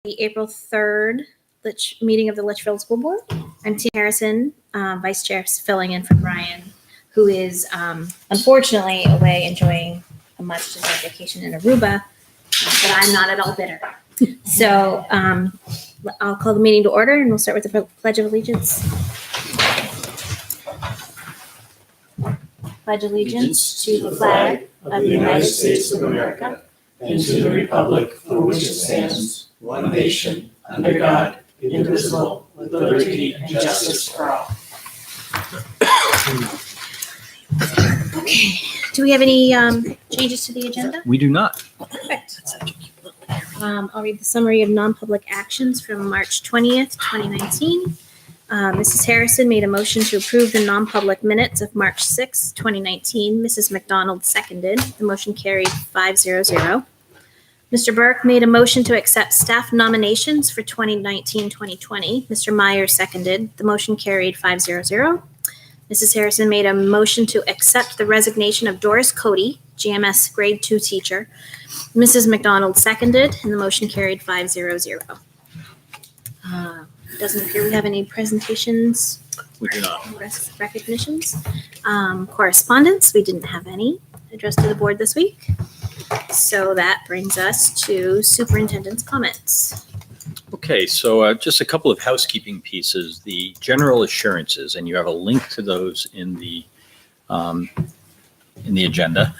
The April 3rd meeting of the Litchfield School Board. I'm Tina Harrison, Vice Chair, filling in for Brian, who is unfortunately away enjoying a much-deserved vacation in Aruba, but I'm not at all bitter. So I'll call the meeting to order, and we'll start with the Pledge of Allegiance. Pledge allegiance to the flag of the United States of America and to the republic for which it stands, one nation, under God, indivisible, with liberty and justice for all. Okay. Do we have any changes to the agenda? We do not. Perfect. I'll read the summary of non-public actions from March 20th, 2019. Mrs. Harrison made a motion to approve the non-public minutes of March 6th, 2019. Mrs. McDonald seconded. The motion carried 5-0-0. Mr. Burke made a motion to accept staff nominations for 2019-2020. Mr. Meyer seconded. The motion carried 5-0-0. Mrs. Harrison made a motion to accept the resignation of Doris Cody, GMS Grade 2 teacher. Mrs. McDonald seconded, and the motion carried 5-0-0. Doesn't appear we have any presentations. We do not. Recognitions. Correspondence, we didn't have any addressed to the board this week. So that brings us to superintendent's comments. Okay, so just a couple of housekeeping pieces. The general assurances, and you have a link to those in the agenda.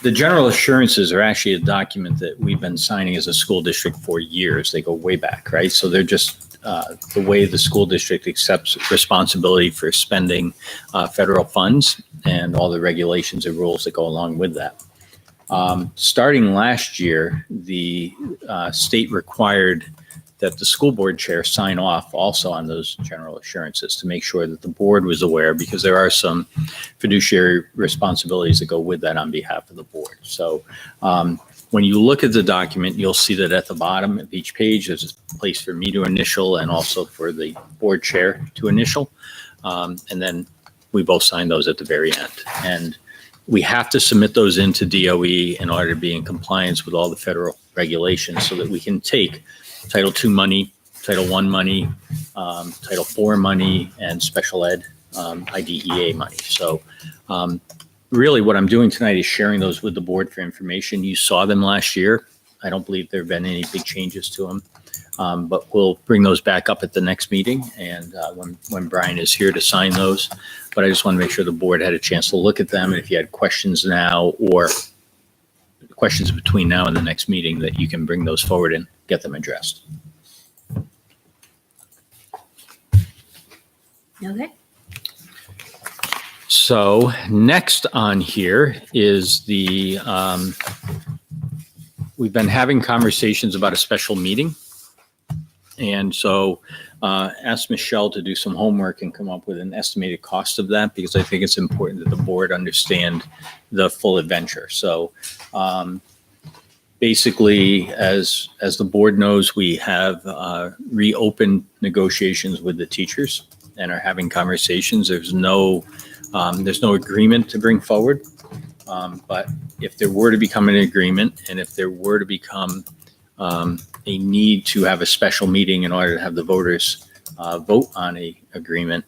The general assurances are actually a document that we've been signing as a school district for years. They go way back, right? So they're just the way the school district accepts responsibility for spending federal funds and all the regulations and rules that go along with that. Starting last year, the state required that the school board chair sign off also on those general assurances to make sure that the board was aware, because there are some fiduciary responsibilities that go with that on behalf of the board. So when you look at the document, you'll see that at the bottom of each page, there's a place for me to initial and also for the board chair to initial. And then we both sign those at the very end. And we have to submit those into DOE in order to be in compliance with all the federal regulations so that we can take Title II money, Title I money, Title IV money, and special ed IDEA money. So really what I'm doing tonight is sharing those with the board for information. You saw them last year. I don't believe there have been any big changes to them, but we'll bring those back up at the next meeting and when Brian is here to sign those. But I just want to make sure the board had a chance to look at them. And if you had questions now or questions between now and the next meeting, that you can bring those forward and get them addressed. Okay. So next on here is the, we've been having conversations about a special meeting. And so asked Michelle to do some homework and come up with an estimated cost of that, because I think it's important that the board understand the full adventure. So basically, as the board knows, we have reopened negotiations with the teachers and are having conversations. There's no agreement to bring forward. But if there were to become an agreement, and if there were to become a need to have a special meeting in order to have the voters vote on a agreement,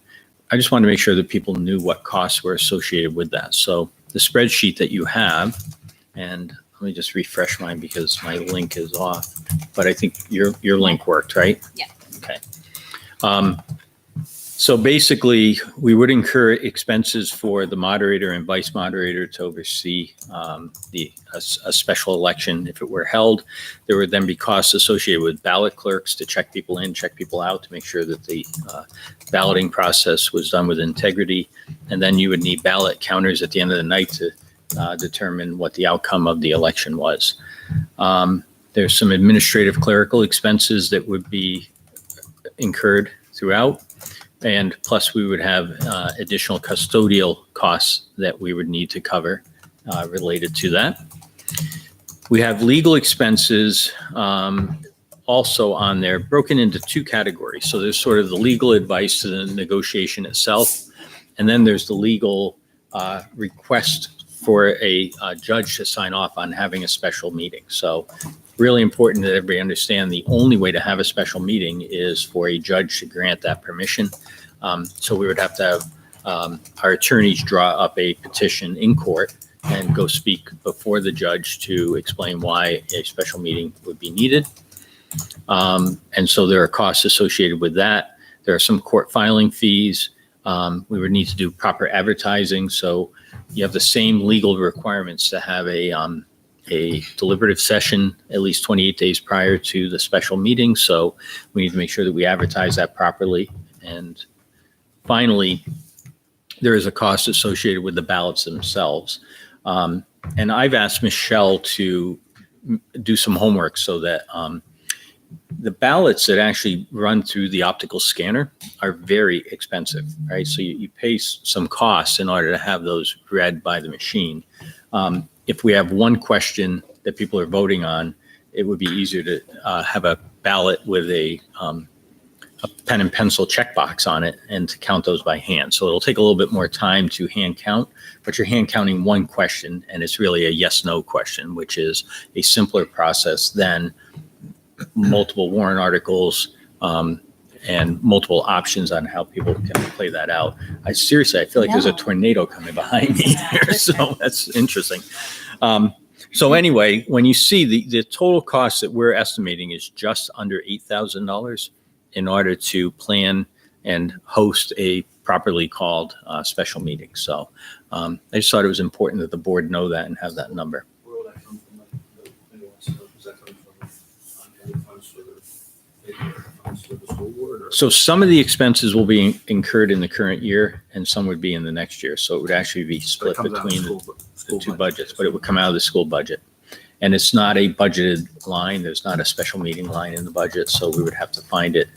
I just wanted to make sure that people knew what costs were associated with that. So the spreadsheet that you have, and let me just refresh mine because my link is off, but I think your link worked, right? Yeah. Okay. So basically, we would incur expenses for the moderator and vice moderator to oversee a special election if it were held. There would then be costs associated with ballot clerks to check people in, check people out, to make sure that the balloting process was done with integrity. And then you would need ballot counters at the end of the night to determine what the outcome of the election was. There's some administrative clerical expenses that would be incurred throughout. And plus we would have additional custodial costs that we would need to cover related to that. We have legal expenses also on there, broken into two categories. So there's sort of the legal advice to the negotiation itself, and then there's the legal request for a judge to sign off on having a special meeting. So really important that everybody understand the only way to have a special meeting is for a judge to grant that permission. So we would have to have our attorneys draw up a petition in court and go speak before the judge to explain why a special meeting would be needed. And so there are costs associated with that. There are some court filing fees. We would need to do proper advertising. So you have the same legal requirements to have a deliberative session at least 28 days prior to the special meeting. So we need to make sure that we advertise that properly. And finally, there is a cost associated with the ballots themselves. And I've asked Michelle to do some homework so that the ballots that actually run through the optical scanner are very expensive, right? So you pay some costs in order to have those read by the machine. If we have one question that people are voting on, it would be easier to have a ballot with a pen and pencil checkbox on it and to count those by hand. So it'll take a little bit more time to hand count, but you're hand counting one question and it's really a yes/no question, which is a simpler process than multiple warrant articles and multiple options on how people can play that out. I feel like there's a tornado coming behind me here, so that's interesting. So anyway, when you see the total cost that we're estimating is just under $8,000 in order to plan and host a properly called special meeting. So I just thought it was important that the board know that and have that number. Where will that come from? Is that coming from ongoing funds for the school board? Or? So some of the expenses will be incurred in the current year and some would be in the next year. So it would actually be split between the two budgets, but it would come out of the school budget. And it's not a budgeted line. There's not a special meeting line in the budget. So we would have to find it.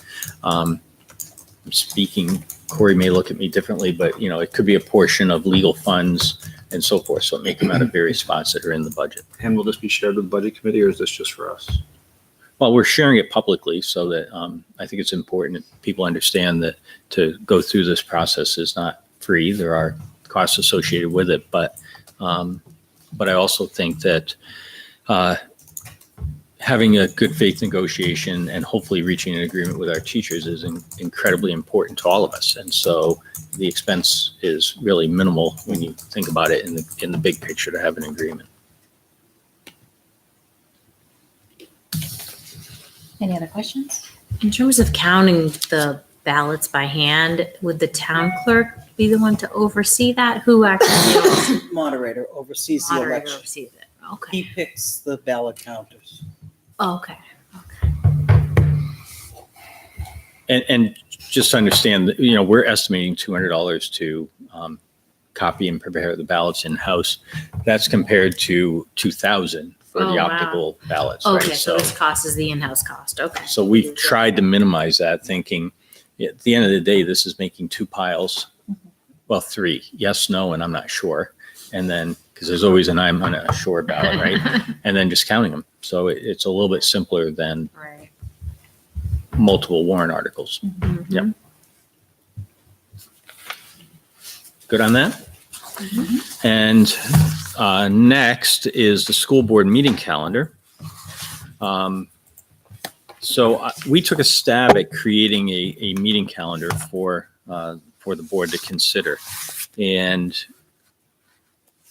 Speaking, Corey may look at me differently, but it could be a portion of legal funds and so forth. So it may come out of various spots that are in the budget. And will this be shared with the budget committee or is this just for us? Well, we're sharing it publicly so that I think it's important that people understand that to go through this process is not free. There are costs associated with it, but I also think that having a good faith negotiation and hopefully reaching an agreement with our teachers is incredibly important to all of us. And so the expense is really minimal when you think about it in the big picture to have an agreement. Any other questions? In terms of counting the ballots by hand, would the town clerk be the one to oversee that? Who actually Moderator oversees the moderator election. oversees it? Okay. He picks the ballot counters. Oh, okay. And just to understand that, we're estimating $200 to copy and prepare the ballots in-house. That's compared to $2,000 for Oh, the wow. optical ballots, Okay, right? so this cost is the in-house cost. Okay. So we've tried to minimize that, thinking at the end of the day, this is making two piles. Well, three, yes, no, and I'm not sure. And then, because there's always an I'm not sure ballot, right? And then just counting them. So it's a little bit simpler than Right. multiple warrant articles. Mhm. Yep. Good on that? And next is the school board meeting calendar. So we took a stab at creating a meeting calendar for the board to consider. And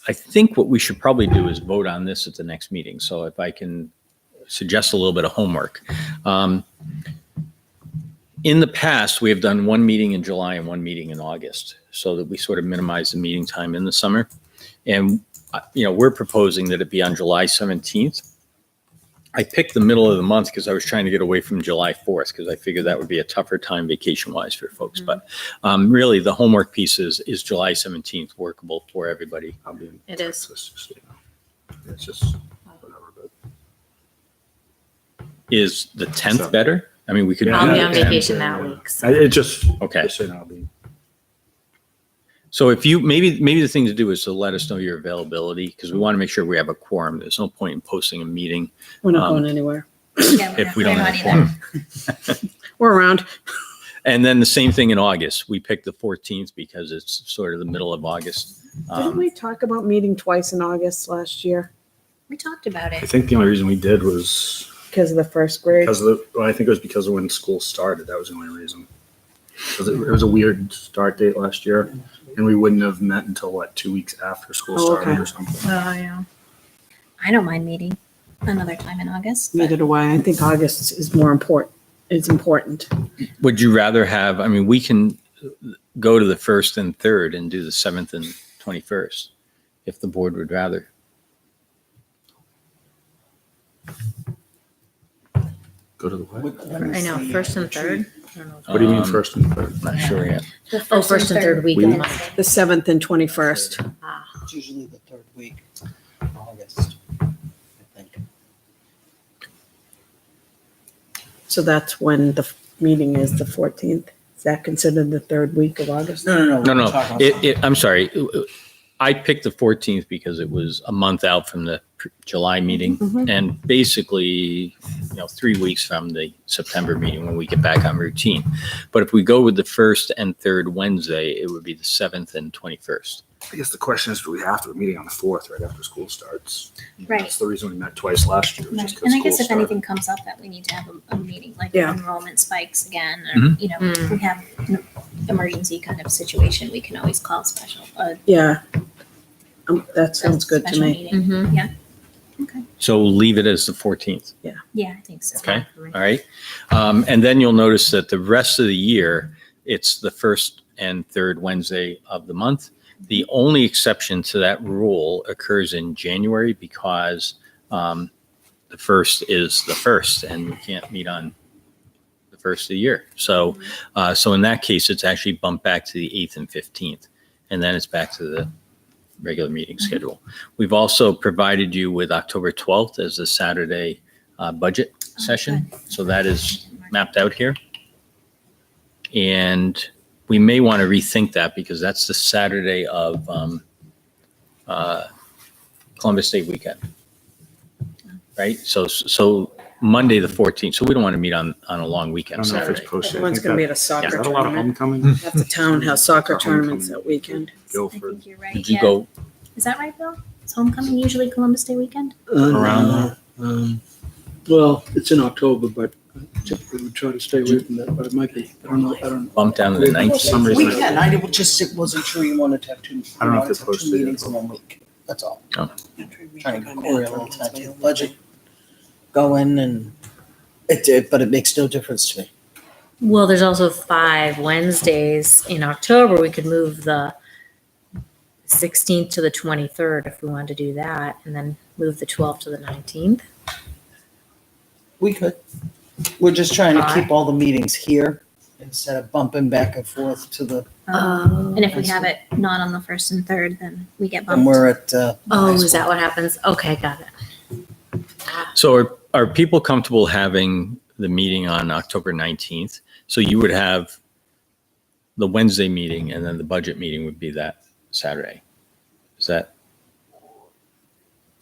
I think what we should probably do is vote on this at the next meeting. So if I can suggest a little bit of homework. In the past, we have done one meeting in July and one meeting in August so that we sort of minimize the meeting time in the summer. And, we're proposing that it be on July 17th. I picked the middle of the month because I was trying to get away from July 4th because I figured that would be a tougher time vacation-wise for folks. But really, the homework piece is July 17th workable for everybody? I'll be in It is. Texas, It's just whatever, but Is the 10th better? I mean, we could. I'll do be the on 10th. vacation that week. So. it just, Okay. just saying I'll be. So if you, maybe the thing to do is to let us know your availability because we want to make sure we have a quorum. There's no point in posting a meeting We're not Um, going anywhere. Yeah, if we don't we're have not a either. quorum. We're around. And then the same thing in August. We picked the 14th because it's sort of the middle of August. Didn't we talk about meeting twice in August last year? We talked about I it. think the only reason we did was Because of the first grade. because of the, well, I think it was because of when school started. That was the only reason. Because it was a weird start date last year, and we wouldn't have met until what, 2 weeks after school Oh, started okay. or something. Oh, yeah. I don't mind meeting another time in August. but- Neither do I. I think August is more important. It's important. Would you rather have, I mean, we can go to the 1st and 3rd and do the 7th and 21st, if the board would rather. Go to the what? I know, first and third. I don't know. What do you mean Um, first and third? Not sure yet. The Oh, first and third week of We- Monday. The 7th and 21st. Ah, It's usually the third week of August, I think. So that's when the meeting is, the 14th. Is that considered the third week of August? No. No, we're no, talking about- I'm sorry. I picked the 14th because it was a month out from the July meeting. Mhm. And basically, 3 weeks from the September meeting when we get back on routine. But if we go with the 1st and 3rd Wednesday, it would be the 7th and 21st. I guess the question is, do we have to, we're meeting on the 4th right after school starts? Right. That's the reason we met twice last year. was Right. just 'cause And I guess school if anything started. comes up that we need to have a meeting, like Yeah. enrollment spikes again, or, Mhm. we have an emergency kind of situation, we can always call special, Yeah. That sounds good to special me. meeting. mhm. Yeah. Okay. So leave it as the 14th. Yeah, I think so. Okay. All right. And then you'll notice that the rest of the year, it's the 1st and 3rd Wednesday of the month. The only exception to that rule occurs in January because the 1st is the 1st and we can't meet on the 1st of the year. So, so in that case, it's actually bumped back to the 8th and 15th. And then it's back to the regular meeting schedule. We've also provided you with October 12th as the Saturday budget session. So that is mapped out here. And we may want to rethink that because that's the Saturday of Columbus Day weekend. Right? So Monday, the 14th. So we don't want to meet on a long I weekend don't know if it's Saturday. posted. I Everyone's think going to be that- at a Is soccer that a lot of tournament. homecoming? Half the town has soccer Homecoming. tournaments that weekend. I Guilford. think you're right. Did you Yeah. go? Is that right, Bill? Is homecoming usually Columbus Day weekend? Around Well, it's in October, but typically we try to stay away from that, but it might be, I don't know. Bump down to the For 19th. some We reason. can, I just wasn't sure you wanted to have two. I don't know if you it's wanted to have posted two yet. meetings in 1 week, that's all. Oh. Trying to query a little time to the budget, go in and, but it makes no difference to me. Well, there's also 5 Wednesdays in October. We could move the 16th to the 23rd if we wanted to do that, and then move the 12th to the 19th. We could. We're just trying to keep all the meetings here instead of bumping back and forth to the, And if we have it not on the 1st and 3rd, then we get and bumped. we're at, Oh, is that what happens? Okay, got it. So are people comfortable having the meeting on October 19th? So you would have the Wednesday meeting and then the budget meeting would be that Saturday. Is that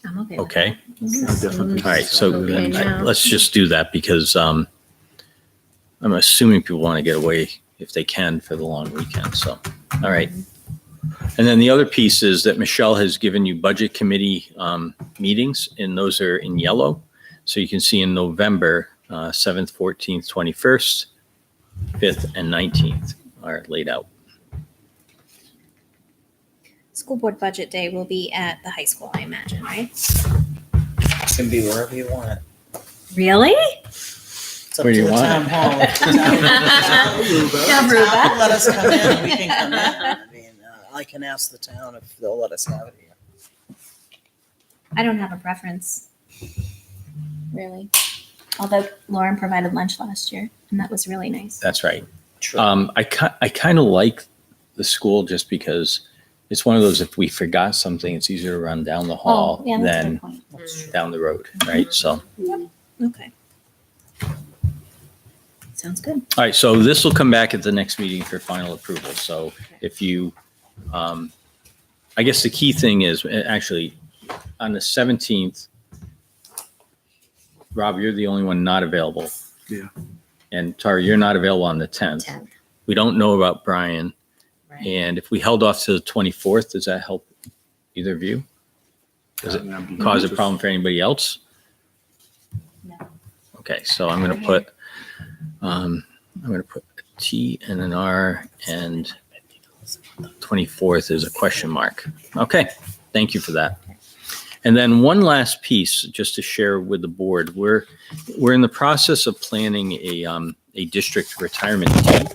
I'm okay. with okay? Definitely. All right, so Okay, now. let's just do that because I'm assuming people want to get away if they can for the long weekend, so, all right. And then the other piece is that Michelle has given you budget committee meetings, and those are in yellow. So you can see in November, 7th, 14th, 21st, 5th, and 19th are laid out. School board budget day will be at the high school, I imagine, right? it can be wherever you want it. Really? It's up Where to you the want town it. hall. If the town- Yeah, Town Ruba. will let us come in, we can come in. I mean, I can ask the town if they'll let us have it here. I don't have a preference, really. Although Lauren provided lunch last year, and that was really nice. That's right. True. I kind of like the school just because it's one of those, if we forgot something, it's easier to run down the hall Oh, yeah, that's a than good point. down the road, right? So, Okay. Sounds good. all right, so this will come back at the next meeting for final approval. So if you, I guess the key thing is actually on the 17th, Rob, you're the only one not available. Yeah. And Tara, you're not available on the 10th. 10th. We don't know about Brian. Right. And if we held off to the 24th, does that help either of you? Does it That'd be cause a just- problem for anybody else? No. Okay, so I'm going to put a T and an R, and 24th is a question mark. Okay, thank you for that. And then one last piece, just to share with the board, we're in the process of planning a district retirement team.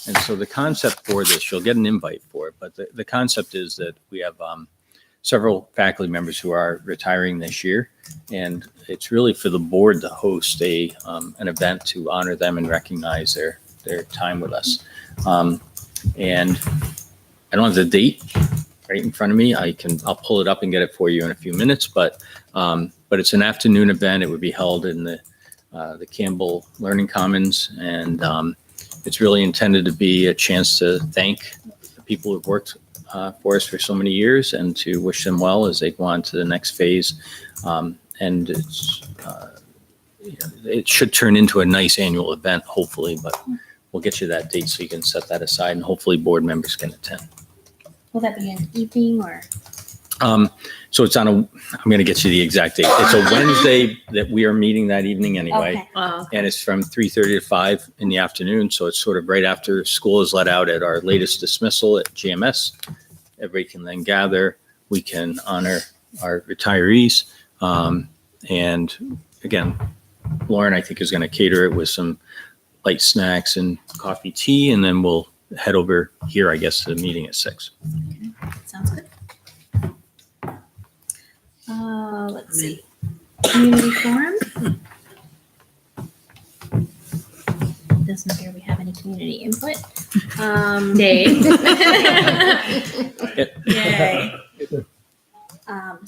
And so the concept for this, you'll get an invite for it, but the concept is that we have several faculty members who are retiring this year. And it's really for the board to host an event to honor them and recognize their time with us. And I don't have the date right in front of me. I'll pull it up and get it for you in a few minutes, but it's an afternoon event. It would be held in the Campbell Learning Commons, and it's really intended to be a chance to thank the people who've worked for us for so many years and to wish them well as they go on to the next phase. And it should turn into a nice annual event, hopefully, but we'll get you that date so you can set that aside, and hopefully board members can attend. Will that be an evening or? So it's I'm going to get you the exact date. It's a Wednesday that we are meeting that evening anyway. Okay. Wow. And it's from 3:30 to 5 in the afternoon. So it's sort of right after school is let out at our latest dismissal at GMS. Everybody can then gather. We can honor our retirees. And again, Lauren, I think, is going to cater it with some light snacks and coffee, tea, and then we'll head over here, I guess, to the meeting at 6. Sounds good. Let's see. Community forum. Doesn't appear we have any community input. Dave. Yay.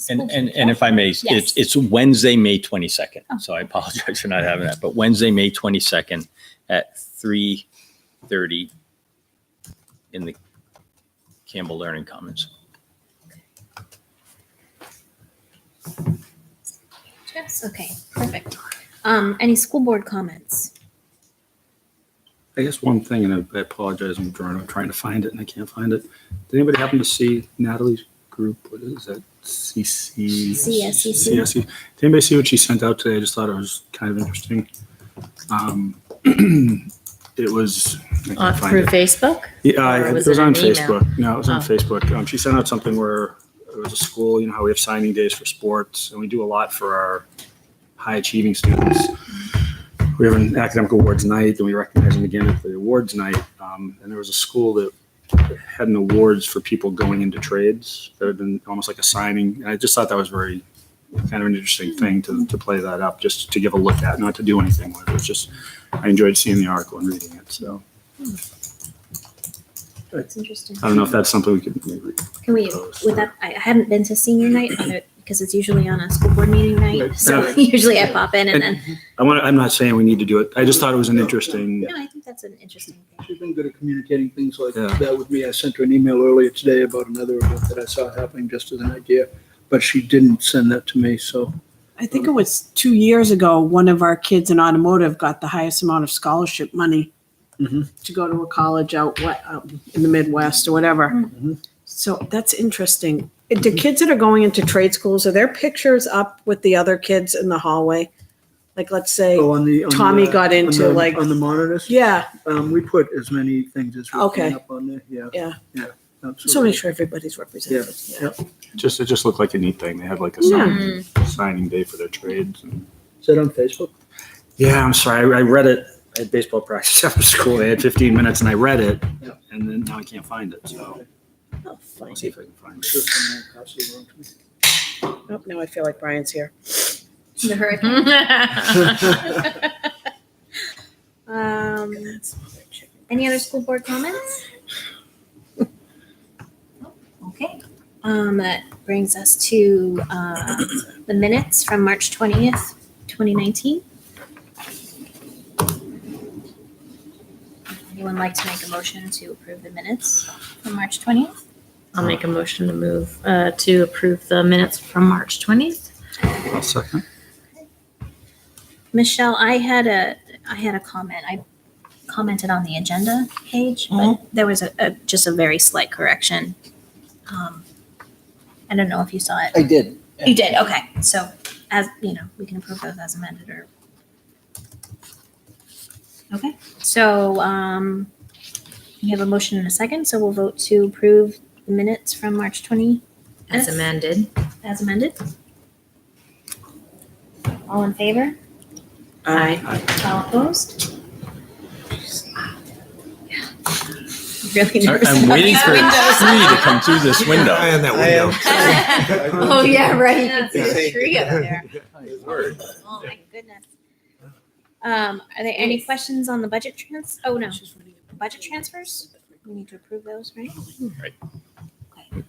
And if I may, Yes. it's Wednesday, May 22nd. Oh. So I apologize for not having that, but Wednesday, May 22nd at 3:30 in the Campbell Learning Commons. Yes, okay, perfect. Any school board comments? I guess one thing, and I apologize, I'm trying to find it and I can't find it. Did anybody happen to see Natalie's group? What is that? CSEC. CSE. Did anybody see what she sent out today? I just thought it was kind of interesting. It was, I can't find Through it. Facebook? Yeah, Or it was was it on an email? Facebook. No, it was on Oh. Facebook. She sent out something where it was a school, you know how we have signing days for sports, and we do a lot for our high achieving students. We have an academic awards night, and we recognize them again at the awards night. And there was a school that had an awards for people going into trades. That had been almost like a signing. And I just thought that was very kind of an interesting thing to play that up, just to give a look at, not to do anything with it. It's just, I enjoyed seeing the article and reading it. So That's interesting. I don't know if that's something we could maybe. Can we, with that, I haven't been to senior night because it's usually on a school board meeting night. So usually I pop in and then, I'm not saying we need to do it. I just thought it was an interesting. no, I think that's an interesting thing. She's been good at communicating things like Yeah. that with me. I sent her an email earlier today about another event that I saw happening, just as an idea, but she didn't send that to me, so. I think it was 2 years ago, one of our kids in automotive got the highest amount of scholarship money Mhm. to go to a college out in the Midwest or whatever. Mhm. So that's interesting. The kids that are going into trade schools, are there pictures up with the other kids in the hallway? Like, let's say, Oh, on the Tommy got into, like- on the monitors. yeah, We put as many things as we Okay. can up on there. Yeah. Yeah. Yeah. so Absolutely. make sure everybody's represented. Yeah. It just looked like a neat thing. They had like a Yeah. signing day for their trades. And Is that on Facebook? yeah, I'm sorry. I read it. I had baseball practice after school. They had 15 minutes and I read it. Yeah. And then now I can't find it. So Oh, I'll fine. see if I can find Sure, it. someone will pass it around to me. Oh, now I feel like Brian's here. The hurricane. Any other school board comments? Okay. That brings us to the minutes from March 20th, 2019. Anyone like to make a motion to approve the minutes from March 20th? I'll make a motion to move, to approve the minutes from March 20th. I'll second. Michelle, I had a comment. I commented on the agenda page, but there was just a very slight correction. I don't know if you saw it. I did. You did, okay. So as, you know, we can approve those as amended or. Okay, so we have a motion and a second, so we'll vote to approve the minutes from March 20 As amended. as amended. All in favor? Aye. All opposed? Really Sorry, nervous I'm about waiting these for windows. three to come through this window. Eye on that window. Oh, yeah, right. You can see the tree up there. Word. Oh, my goodness. Are there any questions on the budget oh, no. Budget transfers? We need to approve those, right?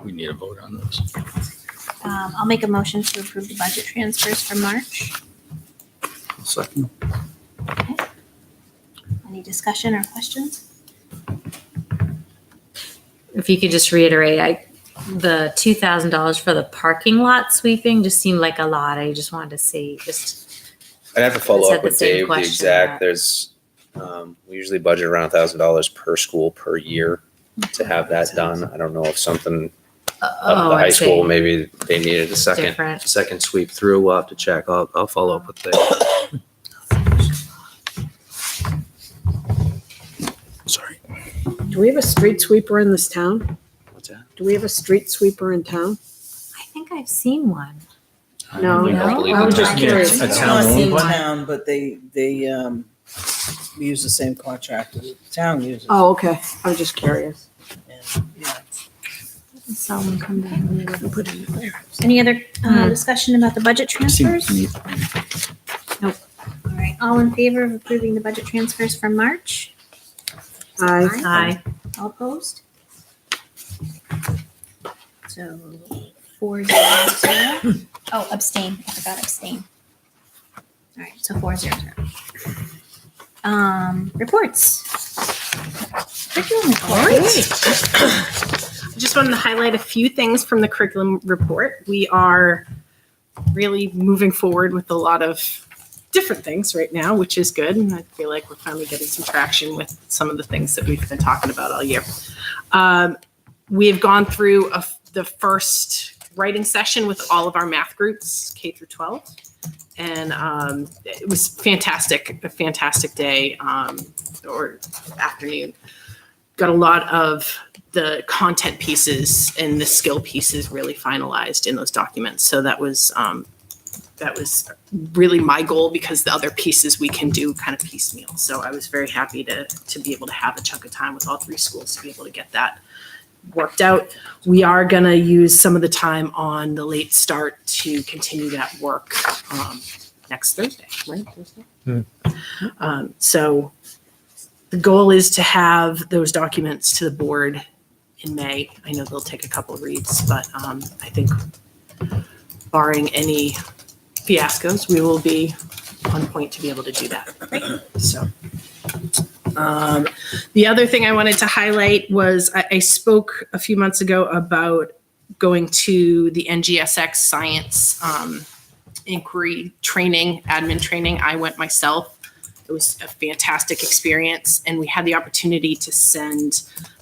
We need a vote on those. I'll make a motion to approve the budget transfers for March. Second. Any discussion or questions? If you could just reiterate, the $2,000 for the parking lot sweeping just seemed like a lot. I just wanted to see, I'd have to follow Said up the with same Dave, the question, exact, yeah. there's, we usually budget around $1,000 per school per year to have that done. I don't know if something up the high school, maybe they needed a Different. second sweep through. We'll have to check. I'll follow up with Dave. Sorry. Do we have a street sweeper in this town? What's that? Do we have a street sweeper in town? I think I've seen one. No, I don't no, believe I was in just that. curious. A It's town not owned in one? town, but they use the same contractor. The town uses. Oh, okay. I was just curious. And, yeah. Someone come down and put it in there. Any other discussion about the budget transfers? Nope. All right, all in favor of approving the budget transfers for March? Aye. Aye. All opposed? So 4-0-0. Oh, abstain. I forgot abstain. All right, so 4-0-0. Reports. Curriculum reports. I just wanted to highlight a few things from the curriculum report. We are really moving forward with a lot of different things right now, which is good. And I feel like we're finally getting some traction with some of the things that we've been talking about all year. We have gone through the first writing session with all of our math groups, K through 12. And it was fantastic, a fantastic day or afternoon. Got a lot of the content pieces and the skill pieces really finalized in those documents. So that was really my goal, because the other pieces we can do kind of piecemeal. So I was very happy to be able to have a chunk of time with all three schools to be able to get that worked out. We are going to use some of the time on the late start to continue that work next Thursday, right? Thursday? So the goal is to have those documents to the board in May. I know they'll take a couple of reads, but I think barring any fiascos, we will be on point to be able to do that. So the other thing I wanted to highlight was I spoke a few months ago about going to the NGSX science inquiry training, admin training. I went myself. It was a fantastic experience, and we had the opportunity to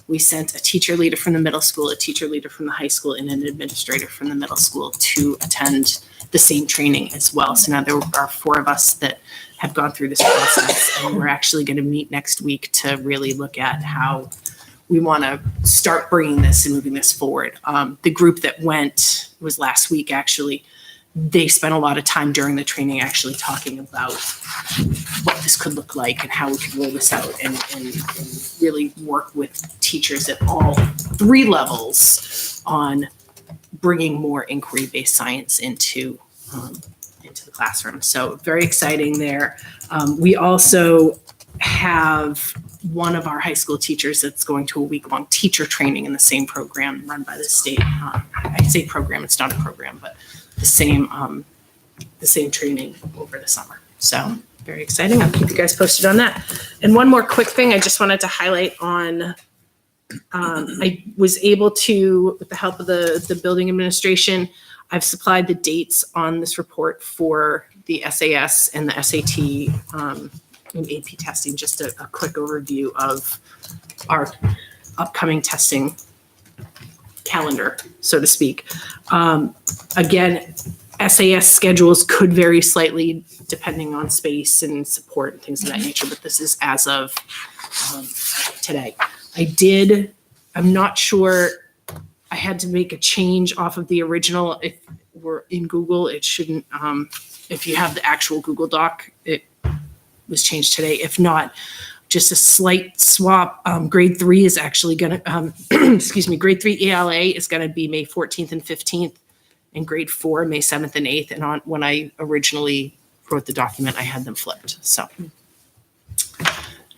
we sent a teacher leader from the middle school, a teacher leader from the high school, and an administrator from the middle school to attend the same training as well. So now there are 4 of us that have gone through this process, and we're actually going to meet next week to really look at how we want to start bringing this and moving this forward. The group that went was last week, actually. They spent a lot of time during the training actually talking about what this could look like and how we could roll this out and really work with teachers at all 3 levels on bringing more inquiry-based science into the classroom. So very exciting there. We also have one of our high school teachers that's going to a week-long teacher training in the same program run by the state. I say program, it's not a program, but the same training over the summer. So very exciting. I'll keep you guys posted on that. And one more quick thing I just wanted to highlight on, I was able to, with the help of the building administration, I've supplied the dates on this report for the SAS and the SAT and AP testing, just a quick overview of our upcoming testing calendar, so to speak. Again, SAS schedules could vary slightly depending on space and support and things of that nature, but this is as of today. I'm not sure, I had to make a change off of the original. If we're in Google, it shouldn't, if you have the actual Google Doc, it was changed today. If not, just a slight swap. Grade 3 is actually going to, excuse me, grade 3 ELA is going to be May 14th and 15th, and grade 4, May 7th and 8th. And when I originally wrote the document, I had them flipped. So,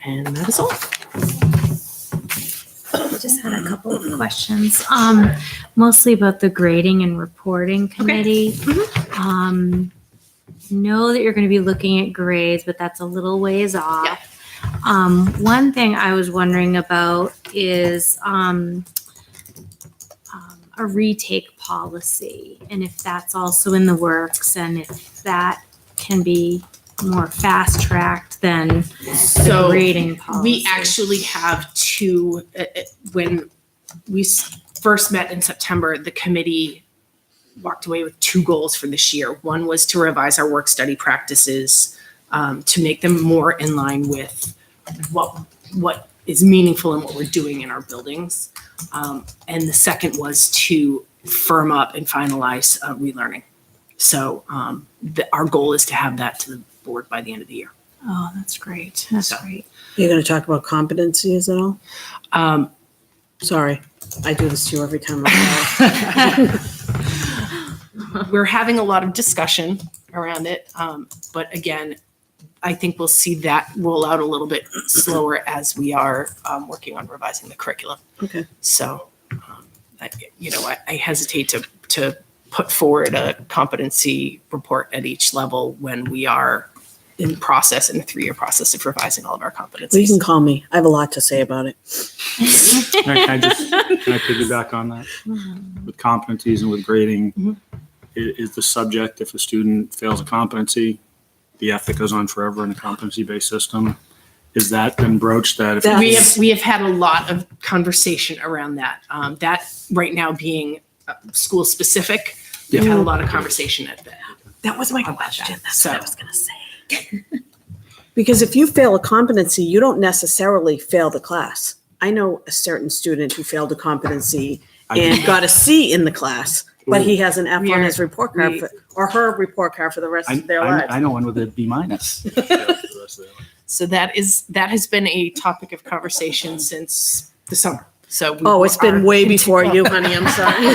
and that is all. I just had a couple of questions, mostly about the grading and reporting committee. Know that you're going to be looking at grades, but that's a little ways off. One thing I was wondering about is a retake policy, and if that's also in the works, and if that can be more fast tracked than the grading policy. We actually have two. When we first met in September, the committee walked away with 2 goals for this year. One was to revise our work study practices to make them more in line with what is meaningful in what we're doing in our buildings. And the second was to firm up and finalize relearning. So our goal is to have that to the board by the end of the year. Oh, that's great. That's great. You're going to talk about competencies at all? Sorry, I do this to you every time. We're having a lot of discussion around it. But again, I think we'll see that roll out a little bit slower as we are working on revising the curriculum. Okay. So, I hesitate to put forward a competency report at each level when we are in a 3-year process of revising all of our competencies. Well, you can call me. I have a lot to say about it. Can I piggyback on that? With competencies and with grading, is the subject, if a student fails a competency, the ethic goes on forever in a competency-based system? Is that been broached? That if we have had a lot of conversation around that. That right now being school specific, we've had a lot of conversation at that. That was my About question. that. That's So- what I was going to say. Because if you fail a competency, you don't necessarily fail the class. I know a certain student who failed a competency and got a C in the class, but he has an F on his report card or her report card for the rest of their lives. I know one with a B-. So that has been a topic of conversation since the summer. So It's been way before you, honey. I'm sorry.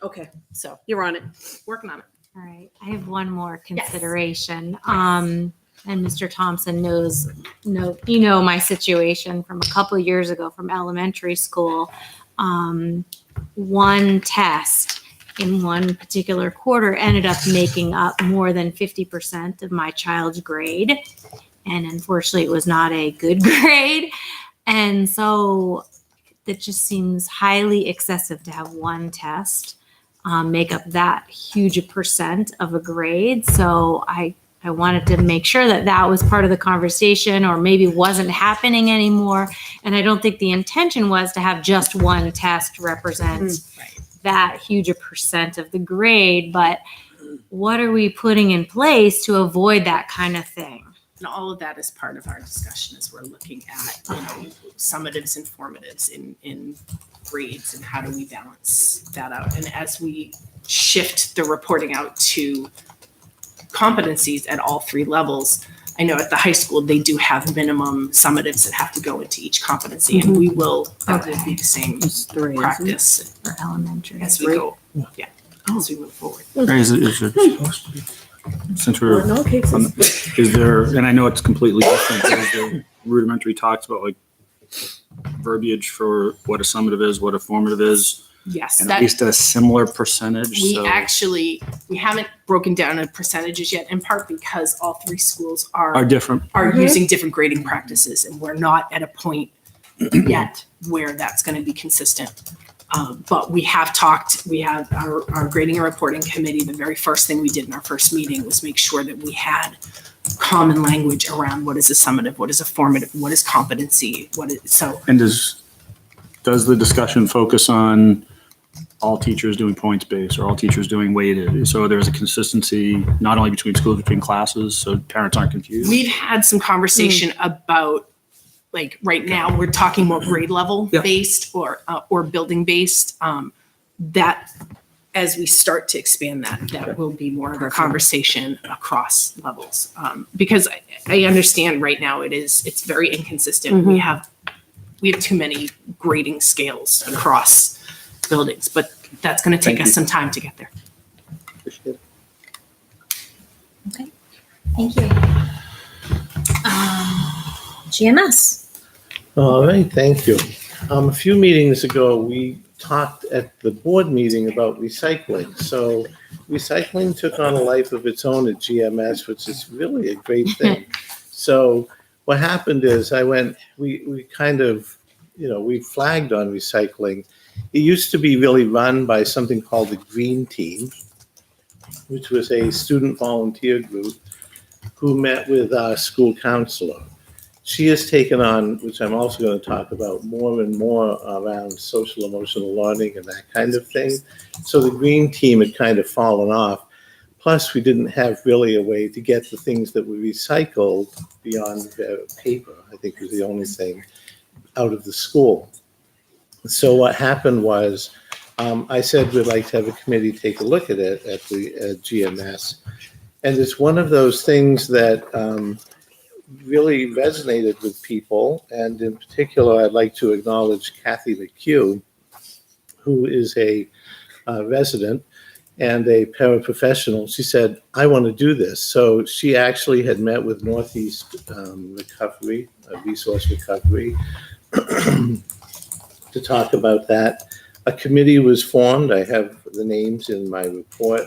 Okay, So you're on it. working on it. All right, I have one more consideration. And Mr. Thompson knows my situation from a couple of years ago from elementary school. One test in one particular quarter ended up making up more than 50% of my child's grade. And unfortunately, it was not a good grade. And so that just seems highly excessive to have one test make up that huge a percent of a grade. So I wanted to make sure that was part of the conversation, or maybe wasn't happening anymore. And I don't think the intention was to have just one test represent that huge a percent of the grade, but what are we putting in place to avoid that kind of thing? And all of that is part of our discussion as we're looking at, summatives and formatives in grades, and how do we balance that out? And as we shift the reporting out to competencies at all 3 levels, I know at the high school, they do have minimum summatives that have to go into each competency, and that will be the same practice For elementary. as we go, as we move forward. Is it supposed to be? Since we're, No cases. is there, and I know it's completely different, but is there rudimentary talks about like verbiage for what a summative is, what a formative is, Yes, and at least a similar percentage? we So haven't broken down in percentages yet, in part because all 3 schools are different. using different grading practices, and we're not at a point yet where that's going to be consistent. But we have talked, we have our grading and reporting committee. The very first thing we did in our first meeting was make sure that we had common language around what is a summative, what is a formative, what is competency, And And does the discussion focus on all teachers doing points based or all teachers doing weighted. So there's a consistency not only between schools, between classes, so parents aren't confused. We've had some conversation about, like, right now, we're talking more grade level Yeah. based or building based. That, as we start to expand that will be more of a conversation across levels. Because I understand right now it's very inconsistent. We have too many grading scales across buildings, but that's going to take us some time to get there. Appreciate it. Thank you. GMS. All right, thank you. A few meetings ago, we talked at the board meeting about recycling. So recycling took on a life of its own at GMS, which is really a great thing. So what happened is we kind of, we flagged on recycling. It used to be really run by something called the Green Team, which was a student volunteer group who met with our school counselor. She has taken on, which I'm also going to talk about, more and more around social emotional learning and that kind of thing. So the Green Team had kind of fallen off. Plus, we didn't have really a way to get the things that we recycled beyond paper, I think was the only thing, out of the school. So what happened was, I said we'd like to have a committee take a look at it at the GMS. And it's one of those things that really resonated with people. And in particular, I'd like to acknowledge Kathy McHugh, who is a resident and a paraprofessional. She said, I want to do this. So she actually had met with Northeast Recovery, Resource Recovery, to talk about that. A committee was formed. I have the names in my report.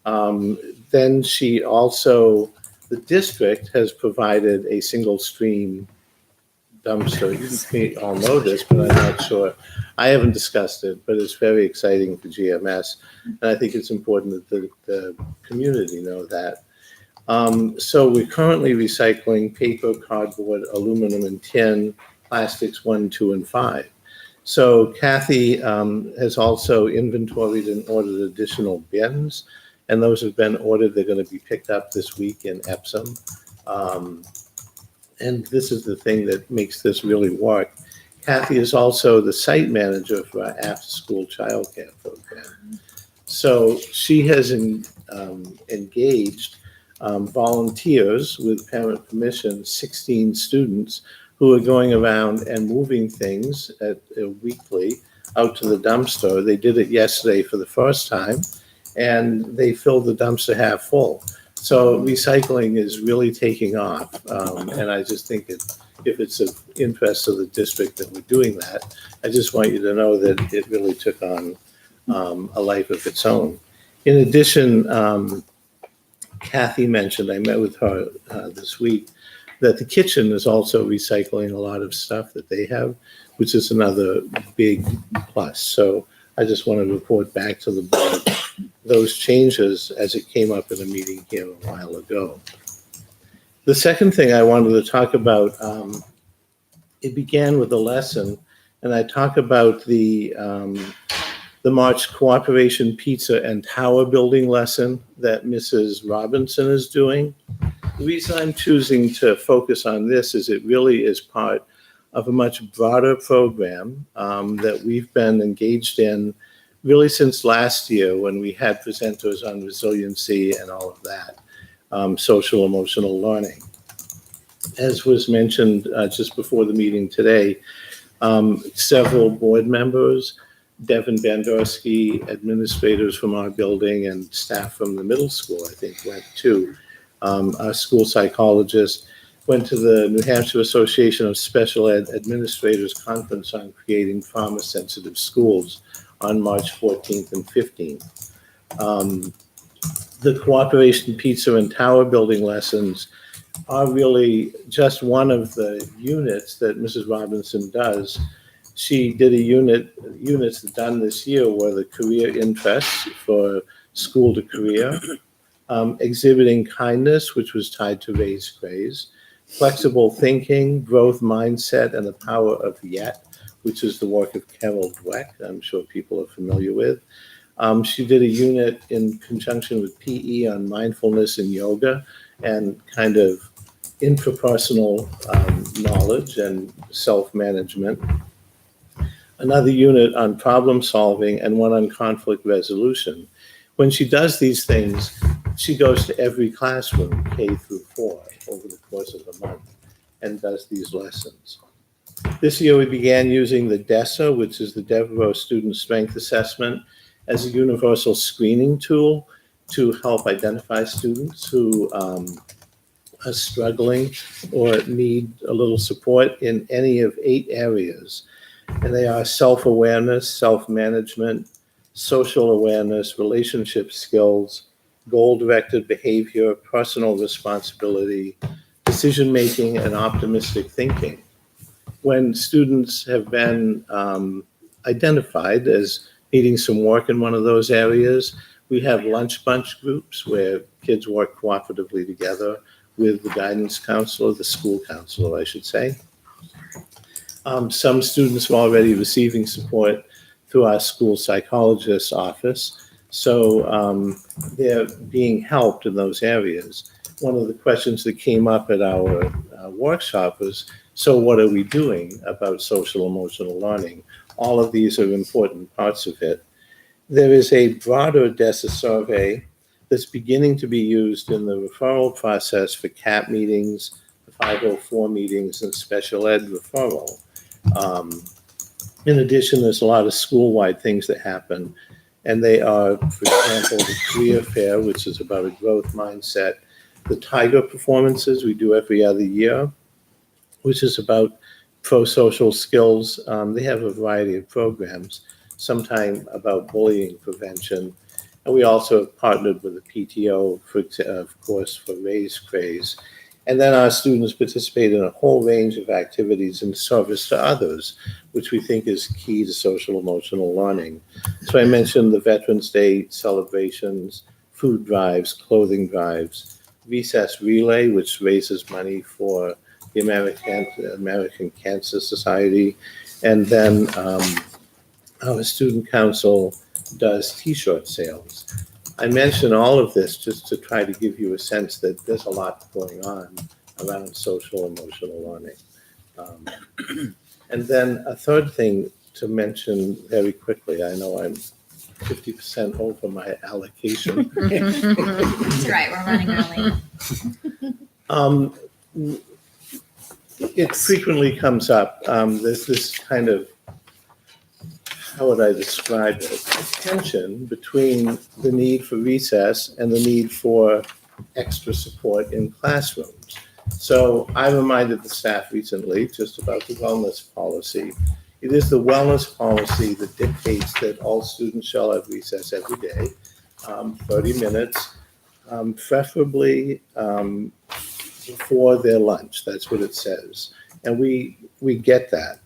Then she also, the district has provided a single stream dumpster. You all know this, but I'm not sure. I haven't discussed it, but it's very exciting for GMS. And I think it's important that the community know that. So we're currently recycling paper, cardboard, aluminum, and tin, plastics 1, 2, and 5. So Kathy has also inventoried and ordered additional bins, and those have been ordered. They're going to be picked up this week in Epsom. And this is the thing that makes this really work. Kathy is also the site manager for our after-school childcare program. So she has engaged volunteers with parent permission, 16 students who are going around and moving things weekly out to the dumpster. They did it yesterday for the first time, and they filled the dumpster half full. So recycling is really taking off, and I just think if it's of interest to the district that we're doing that, I just want you to know that it really took on a life of its own. In addition, Kathy mentioned, I met with her this week, that the kitchen is also recycling a lot of stuff that they have, which is another big plus. So I just want to report back to the board those changes as it came up in a meeting here a while ago. The second thing I wanted to talk about, it began with a lesson, and I talk about the March Cooperation Pizza and Tower Building lesson that Mrs. Robinson is doing. The reason I'm choosing to focus on this is it really is part of a much broader program that we've been engaged in really since last year when we had presenters on resiliency and all of that, social emotional learning. As was mentioned just before the meeting today, several board members, Devin Bandorsky, administrators from our building, and staff from the middle school, I think, went too. Our school psychologist went to the New Hampshire Association of Special Ed Administrators Conference on Creating Trauma-Sensitive Schools on March 14th and 15th. The Cooperation Pizza and Tower Building lessons are really just one of the units that Mrs. Robinson does. She did units done this year were the career interests for school to career, exhibiting kindness, which was tied to raise praise, flexible thinking, growth mindset, and the power of yet, which is the work of Carol Dweck, I'm sure people are familiar with. She did a unit in conjunction with PE on mindfulness and yoga and kind of intrapersonal knowledge and self-management. Another unit on problem solving and one on conflict resolution. When she does these things, she goes to every classroom, K through 4, over the course of the month and does these lessons. This year we began using the DESA, which is the Devereaux Student Strength Assessment, as a universal screening tool to help identify students who are struggling or need a little support in any of 8 areas. And they are self-awareness, self-management, social awareness, relationship skills, goal-directed behavior, personal responsibility, decision-making, and optimistic thinking. When students have been identified as needing some work in one of those areas, we have lunch bunch groups where kids work cooperatively together with the guidance counselor, the school counselor, I should say. Some students are already receiving support through our school psychologist's office. So they're being helped in those areas. One of the questions that came up at our workshop was, so what are we doing about social emotional learning? All of these are important parts of it. There is a broader DESA survey that's beginning to be used in the referral process for CAP meetings, the 504 meetings, and special ed referral. In addition, there's a lot of school-wide things that happen, and they are, for example, the career fair, which is about a growth mindset, the Tiger performances we do every other year, which is about pro-social skills. They have a variety of programs, sometimes about bullying prevention. And we also have partnered with the PTO, of course, for Raise Craze. And then our students participate in a whole range of activities in service to others, which we think is key to social emotional learning. So I mentioned the Veterans Day celebrations, food drives, clothing drives, Recess Relay, which raises money for the American Cancer Society. And then our student council does T-shirt sales. I mention all of this just to try to give you a sense that there's a lot going on around social emotional learning. And then a third thing to mention very quickly, I know I'm 50% over my allocation. That's right, we're running early. It frequently comes up. There's this kind of, how would I describe it? A tension between the need for recess and the need for extra support in classrooms. So I reminded the staff recently just about the wellness policy. It is the wellness policy that dictates that all students shall have recess every day, 30 minutes, preferably before their lunch. That's what it says. And we get that.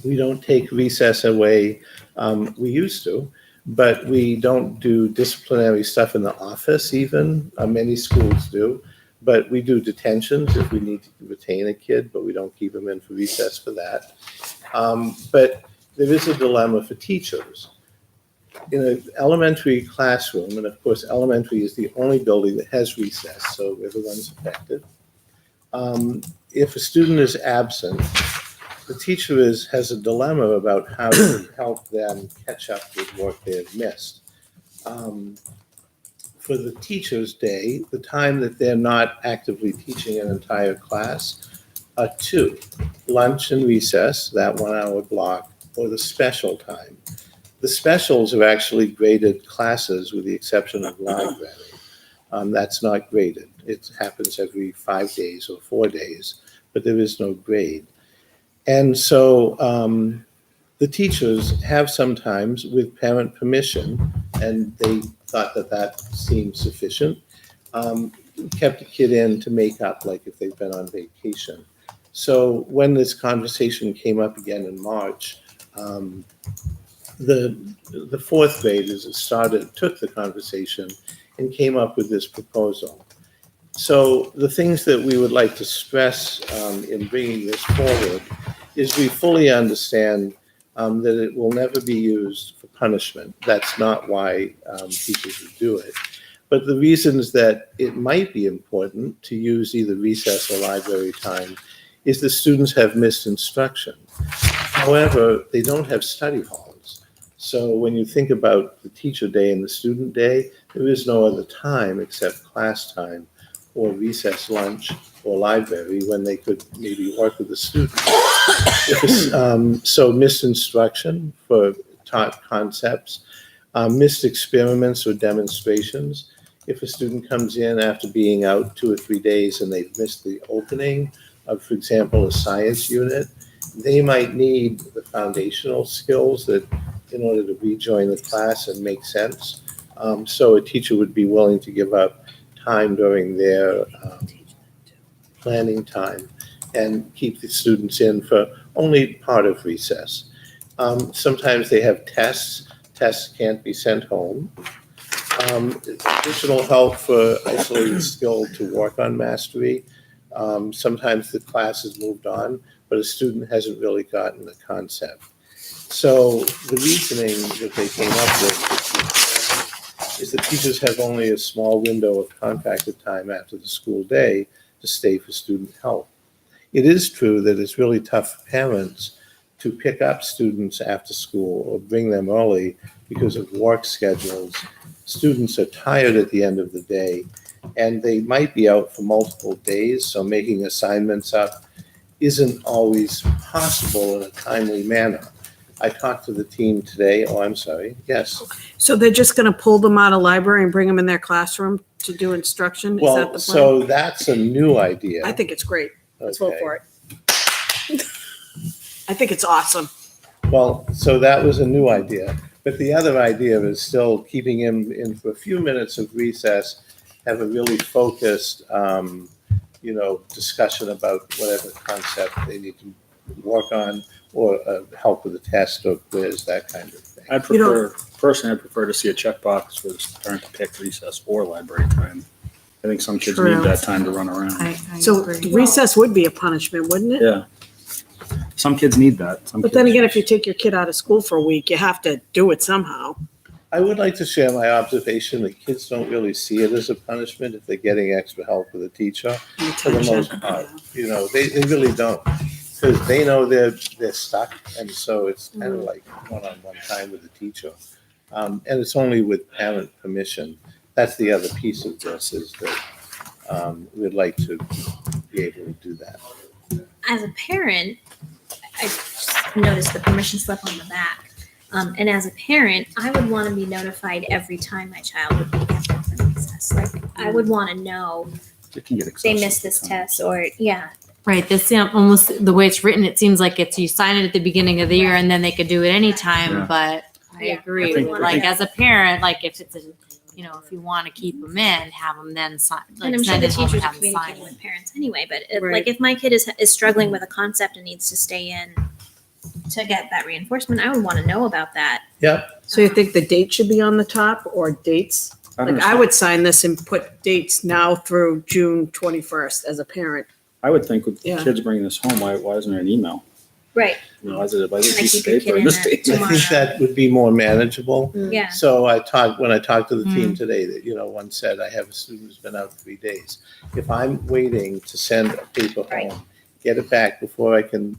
We don't take recess away. We used to, but we don't do disciplinary stuff in the office even. Many schools do, but we do detentions if we need to retain a kid, but we don't keep them in for recess for that. But there is a dilemma for teachers. In an elementary classroom, and of course elementary is the only building that has recess, so everyone's affected. If a student is absent, the teacher has a dilemma about how to help them catch up with work they have missed. For the teacher's day, the time that they're not actively teaching an entire class are 2, lunch and recess, that 1-hour block, or the special time. The specials are actually graded classes with the exception of library. That's not graded. It happens every 5 days or 4 days, but there is no grade. And so the teachers have sometimes, with parent permission, and they thought that seemed sufficient, kept a kid in to make up, like if they've been on vacation. So when this conversation came up again in March, the 4th graders took the conversation and came up with this proposal. So the things that we would like to stress in bringing this forward is we fully understand that it will never be used for punishment. That's not why teachers would do it. But the reasons that it might be important to use either recess or library time is the students have missed instruction. However, they don't have study halls. So when you think about the teacher day and the student day, there is no other time except class time or recess lunch or library when they could maybe work with the students. So missed instruction for taught concepts, missed experiments or demonstrations. If a student comes in after being out 2 or 3 days and they've missed the opening of, for example, a science unit, they might need the foundational skills that in order to rejoin the class and make sense. So a teacher would be willing to give up time during their planning time and keep the students in for only part of recess. Sometimes they have tests. Tests can't be sent home. Additional help for isolated skill to work on mastery. Sometimes the class has moved on, but a student hasn't really gotten the concept. So the reasoning that they came up with is that teachers have only a small window of contracted time after the school day to stay for student help. It is true that it's really tough for parents to pick up students after school or bring them early because of work schedules. Students are tired at the end of the day, and they might be out for multiple days, so making assignments up isn't always possible in a timely manner. I talked to the team today. Oh, I'm sorry. Yes. So they're just going to pull them out of library and bring them in their classroom to do instruction? Is that the Well, plan? so that's a new idea. I think it's great. Let's vote Okay. for it. I think it's awesome. Well, so that was a new idea. But the other idea is still keeping him in for a few minutes of recess, have a really focused, discussion about whatever concept they need to work on or help with a test or quiz, that kind of thing. I'd You know- personally, I'd prefer to see a checkbox for the parent to pick recess or library time. I think some kids True. need that time to run around. I So agree. recess would be a punishment, wouldn't it? Yeah. Some kids need that. Some But then kids- again, if you take your kid out of school for a week, you have to do it somehow. I would like to share my observation that kids don't really see it as a punishment if they're getting extra help with a teacher. For the most part, they really don't. Because they know they're stuck, and so it's kind of like one-on-one time with the teacher. And it's only with parent permission. That's the other piece of this, is that we'd like to be able to do that. As a parent, I just noticed the permission slip on the back. And as a parent, I would want to be notified every time my child would be kept up for recess. Like, I would want to know It can get they excessive missed this sometimes. test, or Right, this almost the way it's written, it seems like it's you sign it at the beginning of the year and then they could do it anytime. Yeah. But I Yeah. agree. I think- Like as a parent, like if it's if you want to keep them in, have them then sign. Like, and I'm sure send the it home and teachers are have them sign communicating it. with parents anyway. But Right. like, if my kid is struggling with a concept and needs to stay in to get that reinforcement, I would want to know about that. Yep. So you think the date should be on the top or dates? Like I would sign this and put dates now through June 21st as a parent. I would think with Yeah. kids bringing this home, why isn't there an email? Right. Why is it a Can I piece of keep your paper kid in in this at date? I think that would be more manageable. Yeah. So when I talked to the team today, that, one said, I have a student who's been out 3 days. If I'm waiting to send a paper Right. home, get it back before I can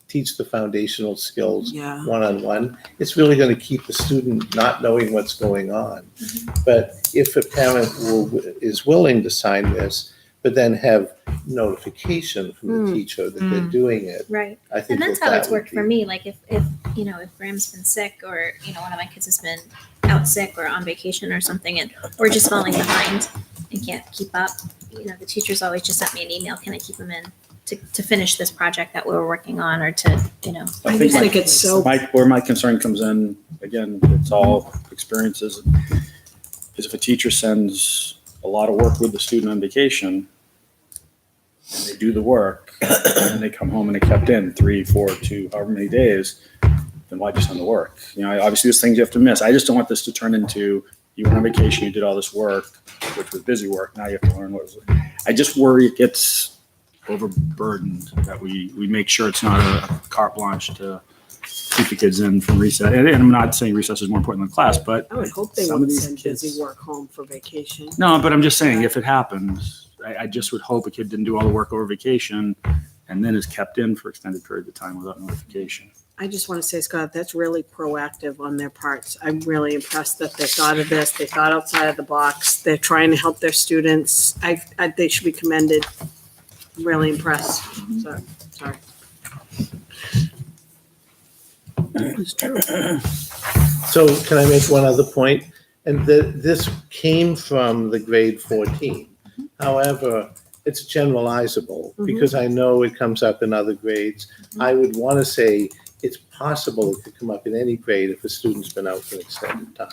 teach the foundational skills Yeah. one-on-one, it's really going to keep the student not knowing what's going on. But if a parent is willing to sign this, but then have notification from the teacher that they're doing it, Right. I think And that's that how it's would worked for be- me. Like if Graham's been sick, or one of my kids has been out sick or on vacation or something, and or just falling behind and can't keep up, the teachers always just sent me an email. Can I keep them in to finish this project that we were working on, or to I just think it's so, Where my concern comes in, again, it's all experiences, is if a teacher sends a lot of work with the student on vacation, and they do the work, and they come home and they kept in 3, 4, 2, however many days, then why just send the work? Obviously there's things you have to miss. I just don't want this to turn into, you went on vacation, you did all this work, which was busy work, now you have to learn what was. I just worry it gets overburdened, that we make sure it's not a carte blanche to keep the kids in from recess. And I'm not saying recess is more important than class, but I would hope they some of wouldn't these send kids- busy work home for vacation. no, but I'm just saying, if it happens, I just would hope a kid didn't do all the work over vacation and then is kept in for extended period of time without notification. I just want to say, Scott, that's really proactive on their parts. I'm really impressed that they thought of this. They thought outside of the box. They're trying to help their students. They should be commended. Really impressed. Sorry. It's true. So can I make one other point? And this came from the grade 14. However, it's generalizable because I know it comes up in other grades. I would want to say it's possible it could come up in any grade if a student's been out for an extended time.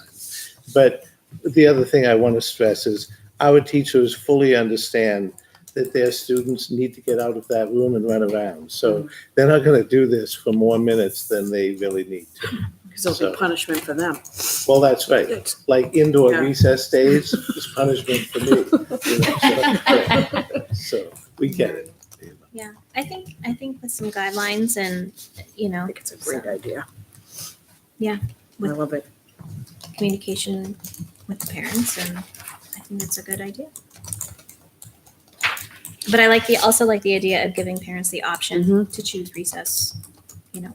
But the other thing I want to stress is our teachers fully understand that their students need to get out of that room and run around. So they're not going to do this for more minutes than they really need to. Because there'll be punishment for them. Well, that's right. Like indoor Yeah. recess days is punishment for me. You know, so we get it. Yeah, I think with some guidelines and, I think it's a great idea. Yeah. I love it. communication with the parents, and I think that's a good idea. But I also like the idea of giving parents the option to choose recess,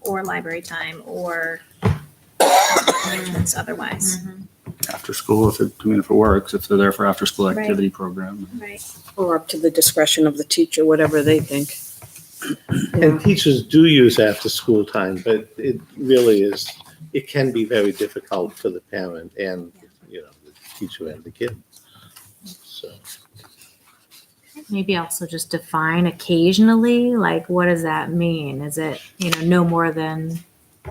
or library time, or arrangements otherwise. After school, if it works, if they're there for after school Right. activity program. Right. Or up to the discretion of the teacher, whatever they think. And teachers do use after-school time, but it really is, it can be very difficult for the parent and, the teacher and the kid. So, Maybe also just define occasionally, like what does that mean? Is it, no more than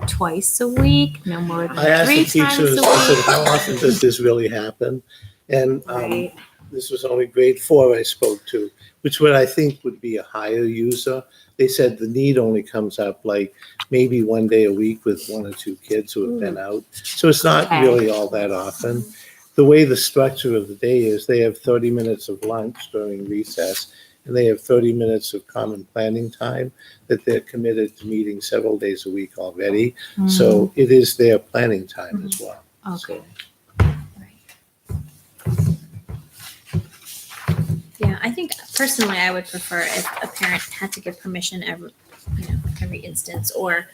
twice a week, no more than I asked the 3 times teachers, a I said, week? how often does this really happen? And Right. this was only grade 4 I spoke to, which I think would be a higher user. They said the need only comes up like maybe one day a week with 1 or 2 kids who have been out. So it's not Okay. really all that often. The way the structure of the day is, they have 30 minutes of lunch during recess, and they have 30 minutes of common planning time that they're committed to meeting several days a week already. So it is their planning time as well. Okay. Yeah, I think personally I would prefer if a parent had to give permission every instance, or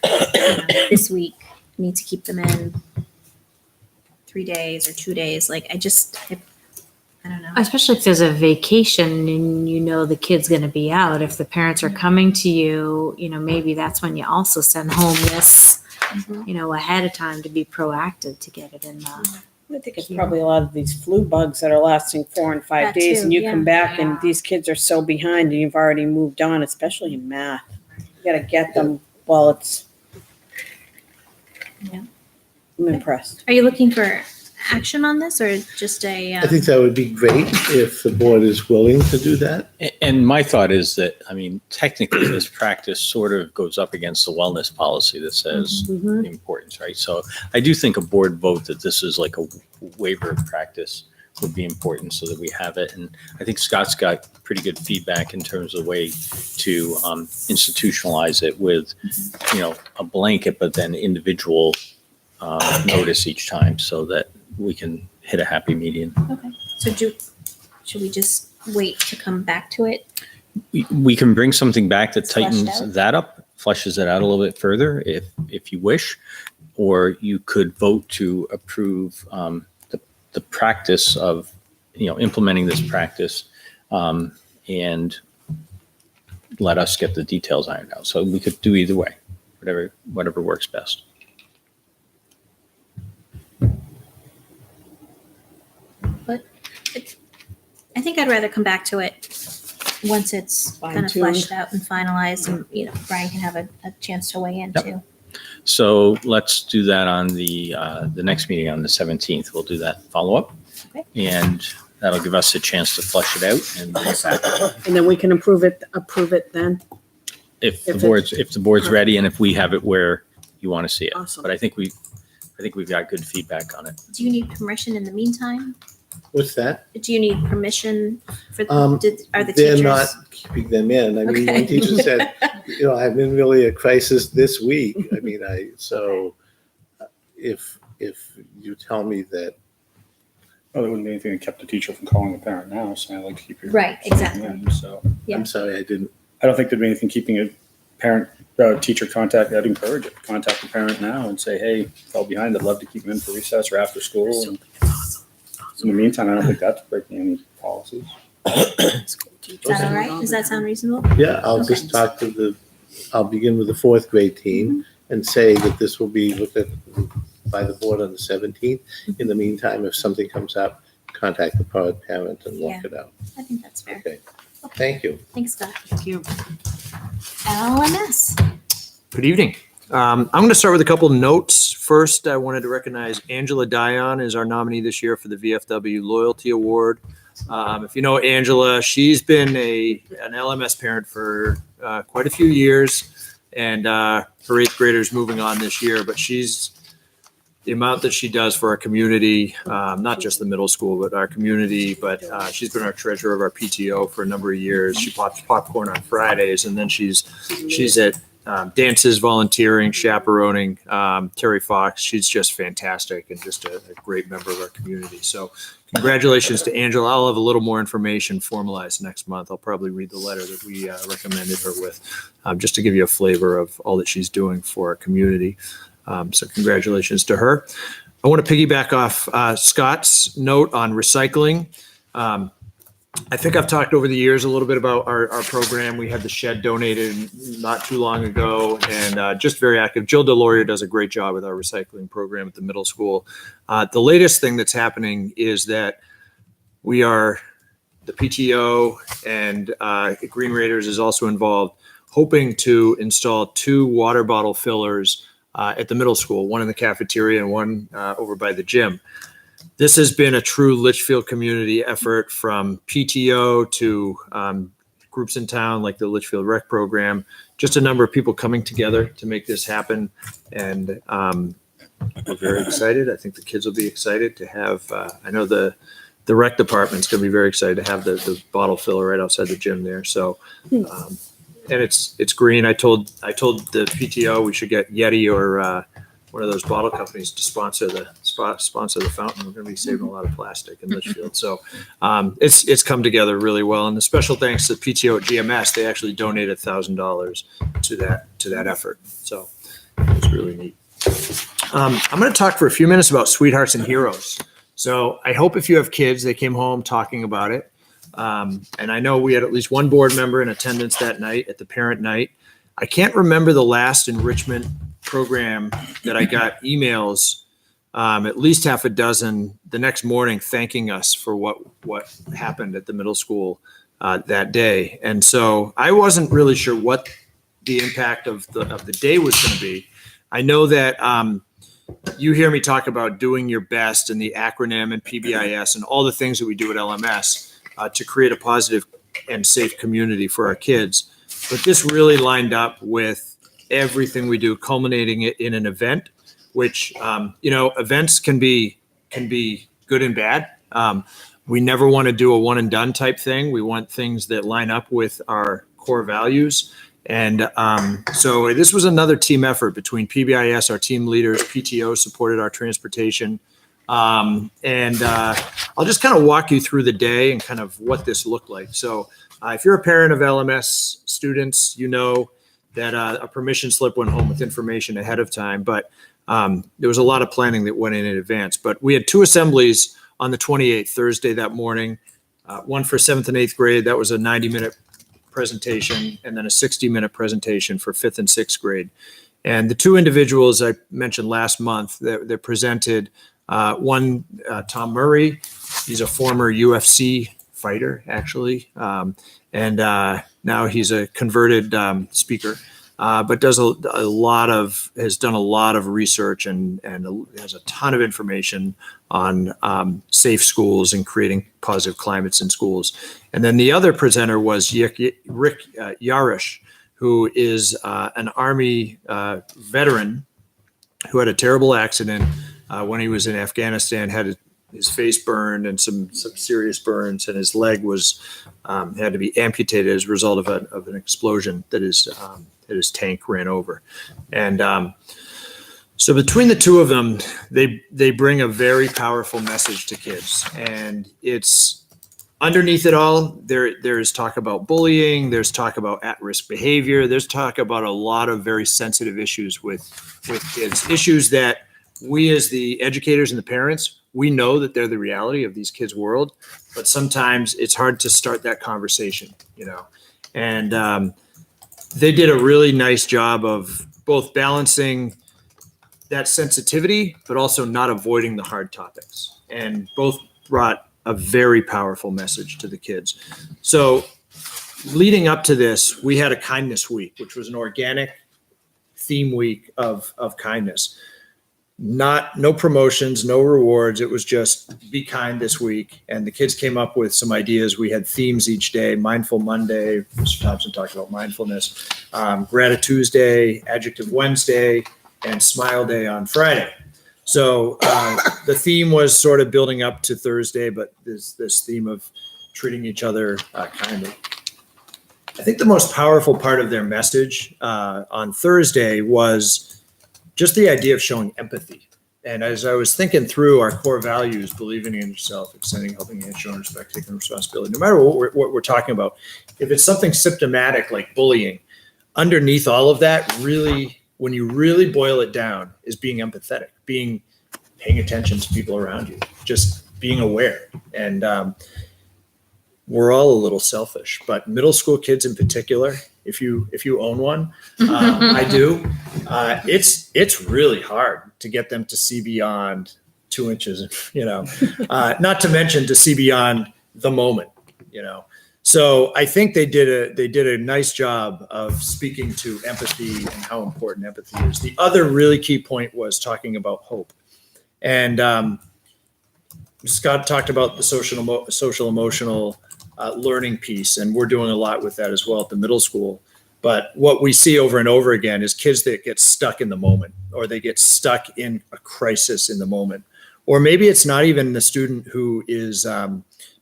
this week need to keep them in 3 days or 2 days. I don't know. Especially if there's a vacation and the kid's going to be out. If the parents are coming to you, maybe that's when you also send home this, ahead of time to be proactive to get it in the. I think it's probably a lot of these flu bugs that are lasting 4 and 5 That days, too, and you yeah. come back and these kids are so behind, and you've already moved on, especially in math. You got to get them while it's. Yeah. I'm impressed. Are you looking for action on this, or just a? I think that would be great if the board is willing to do that. And my thought is that, technically this practice sort of goes up against the wellness policy that says the importance, right? So I do think a board vote that this is like a waiver of practice would be important so that we have it. And I think Scott's got pretty good feedback in terms of the way to institutionalize it with, a blanket, but then individual notice each time so that we can hit a happy median. Okay. So should we just wait to come back to it? We can bring something back that Fleshed tightens out? that up, fleshes it out a little bit further if you wish, or you could vote to approve the practice of, implementing this practice and let us get the details ironed out. So we could do either way, whatever works best. I think I'd rather come back to it once it's kind of Fine-tuned. fleshed out and finalized, and Brian can have a chance to weigh in Yep. too. So let's do that on the next meeting on the 17th. We'll do that follow-up. Okay. And that'll give us a chance to flesh it out and bring it back. And then we can approve it then. If If the board's ready and if we have it where you want to see it. Awesome. But I think we've got good feedback on it. Do you need permission in the meantime What's that? Do you need permission for, Um, are the They're teachers? not keeping them in. I mean, one Okay. teacher said, I'm in really a crisis this week. I mean, if you tell me that, Well, there wouldn't be anything that kept the teacher from calling the parent now, so I like to keep your. Right, exactly. Yeah, so Yeah. I'm sorry, I didn't. I don't think there'd be anything keeping a parent, teacher contact. I'd encourage it. Contact the parent now and say, hey, fell behind. I'd love to keep them in for recess or after school. And in the meantime, I don't think that's breaking any policies. Is that all right? Does that sound reasonable? Yeah, I'll Okay. just talk to I'll begin with the fourth grade team and say that this will be looked at by the board on the 17th. In the meantime, if something comes up, contact the parent and work it out. I think that's fair. Okay. Thank you. Thanks, Scott. Thank you. LMS. Good evening. I'm going to start with a couple of notes. First, I wanted to recognize Angela Dion is our nominee this year for the VFW Loyalty Award. If you know Angela, she's been an LMS parent for quite a few years, and her eighth grader is moving on this year. But the amount that she does for our community, not just the middle school, but our community. But she's been our treasurer of our PTO for a number of years. She pops popcorn on Fridays, and then she's at dances, volunteering, chaperoning. Terry Fox, she's just fantastic and just a great member of our community. So congratulations to Angela. I'll have a little more information formalized next month. I'll probably read the letter that we recommended her with, just to give you a flavor of all that she's doing for our community. So congratulations to her. I want to piggyback off Scott's note on recycling. I think I've talked over the years a little bit about our program. We had the shed donated not too long ago, and just very active. Jill DeLaurier does a great job with our recycling program at the middle school. The latest thing that's happening is that the PTO and Green Raiders is also involved, hoping to install 2 water bottle fillers at the middle school, one in the cafeteria and one over by the gym. This has been a true Litchfield community effort, from PTO to groups in town like the Litchfield Rec Program, just a number of people coming together to make this happen. And we're very excited. I think the kids will be excited to have, I know the rec department's going to be very excited to have the bottle filler right outside the gym there. So, and it's green. I told the PTO we should get Yeti or one of those bottle companies to sponsor the fountain. We're going to be saving a lot of plastic in Litchfield. So it's come together really well. And the special thanks to PTO at GMS, they actually donated $1,000 to that effort. So it's really neat. I'm going to talk for a few minutes about Sweethearts and Heroes. So I hope if you have kids, they came home talking about it. And I know we had at least one board member in attendance that night at the parent night. I can't remember the last enrichment program that I got emails, at least half a dozen the next morning, thanking us for what happened at the middle school that day. And so I wasn't really sure what the impact of the day was going to be. I know that you hear me talk about doing your best and the acronym and PBIS and all the things that we do at LMS to create a positive and safe community for our kids. But this really lined up with everything we do, culminating it in an event, which, events can be good and bad. We never want to do a one and done type thing. We want things that line up with our core values. And so this was another team effort between PBIS, our team leaders, PTO supported our transportation. I'll just kind of walk you through the day and kind of what this looked like. So if you're a parent of LMS students, you know that a permission slip went home with information ahead of time, but there was a lot of planning that went in advance. But we had 2 assemblies on the 28th, Thursday that morning, one for 7th and 8th grade. That was a 90-minute presentation, and then a 60-minute presentation for 5th and 6th grade. And the 2 individuals I mentioned last month that presented, one, Tom Murray, he's a former UFC fighter, actually, and now he's a converted speaker, but has done a lot of research and has a ton of information on safe schools and creating positive climates in schools. And then the other presenter was Rick Yarish, who is an Army veteran who had a terrible accident when he was in Afghanistan, had face burned and some serious burns, and his leg was had to be amputated as a result of an explosion that his tank ran over. And so between the two of them, they bring a very powerful message to kids, and it's underneath it all. There's talk about bullying, there's talk about at-risk behavior, there's talk about a lot of very sensitive issues with kids, issues that we as the educators and the parents, we know that they're the reality of these kids' world, but sometimes it's hard to start that conversation, and they did a really nice job of both balancing that sensitivity, but also not avoiding the hard topics, and both brought a very powerful message to the kids. So leading up to this, we had a kindness week, which was an organic theme week of kindness. No promotions, no rewards. It was just be kind this week. And the kids came up with some ideas. We had themes each day: Mindful Monday, Mr. Thompson talked about mindfulness, Gratitude Tuesday, Adjective Wednesday, and Smile Day on Friday. So the theme was sort of building up to Thursday, but this theme of treating each other kindly. I think the most powerful part of their message on Thursday was just the idea of showing empathy. And as I was thinking through our core values, believing in yourself, extending, helping, and showing respect, taking responsibility, no matter what we're talking about, if it's something symptomatic like bullying, underneath all of that, really, when you really boil it down, is being empathetic, paying attention to people around you, just being aware. And we're all a little selfish, but middle school kids in particular, if you own one, I do. It's really hard to get them to see beyond 2 inches, not to mention to see beyond the moment, So I think they did a nice job of speaking to empathy and how important empathy is. The other really key point was talking about hope. And Scott talked about the social emotional learning piece, and we're doing a lot with that as well at the middle school. But what we see over and over again is kids that get stuck in the moment, or they get stuck in a crisis in the moment. Or maybe it's not even the student who is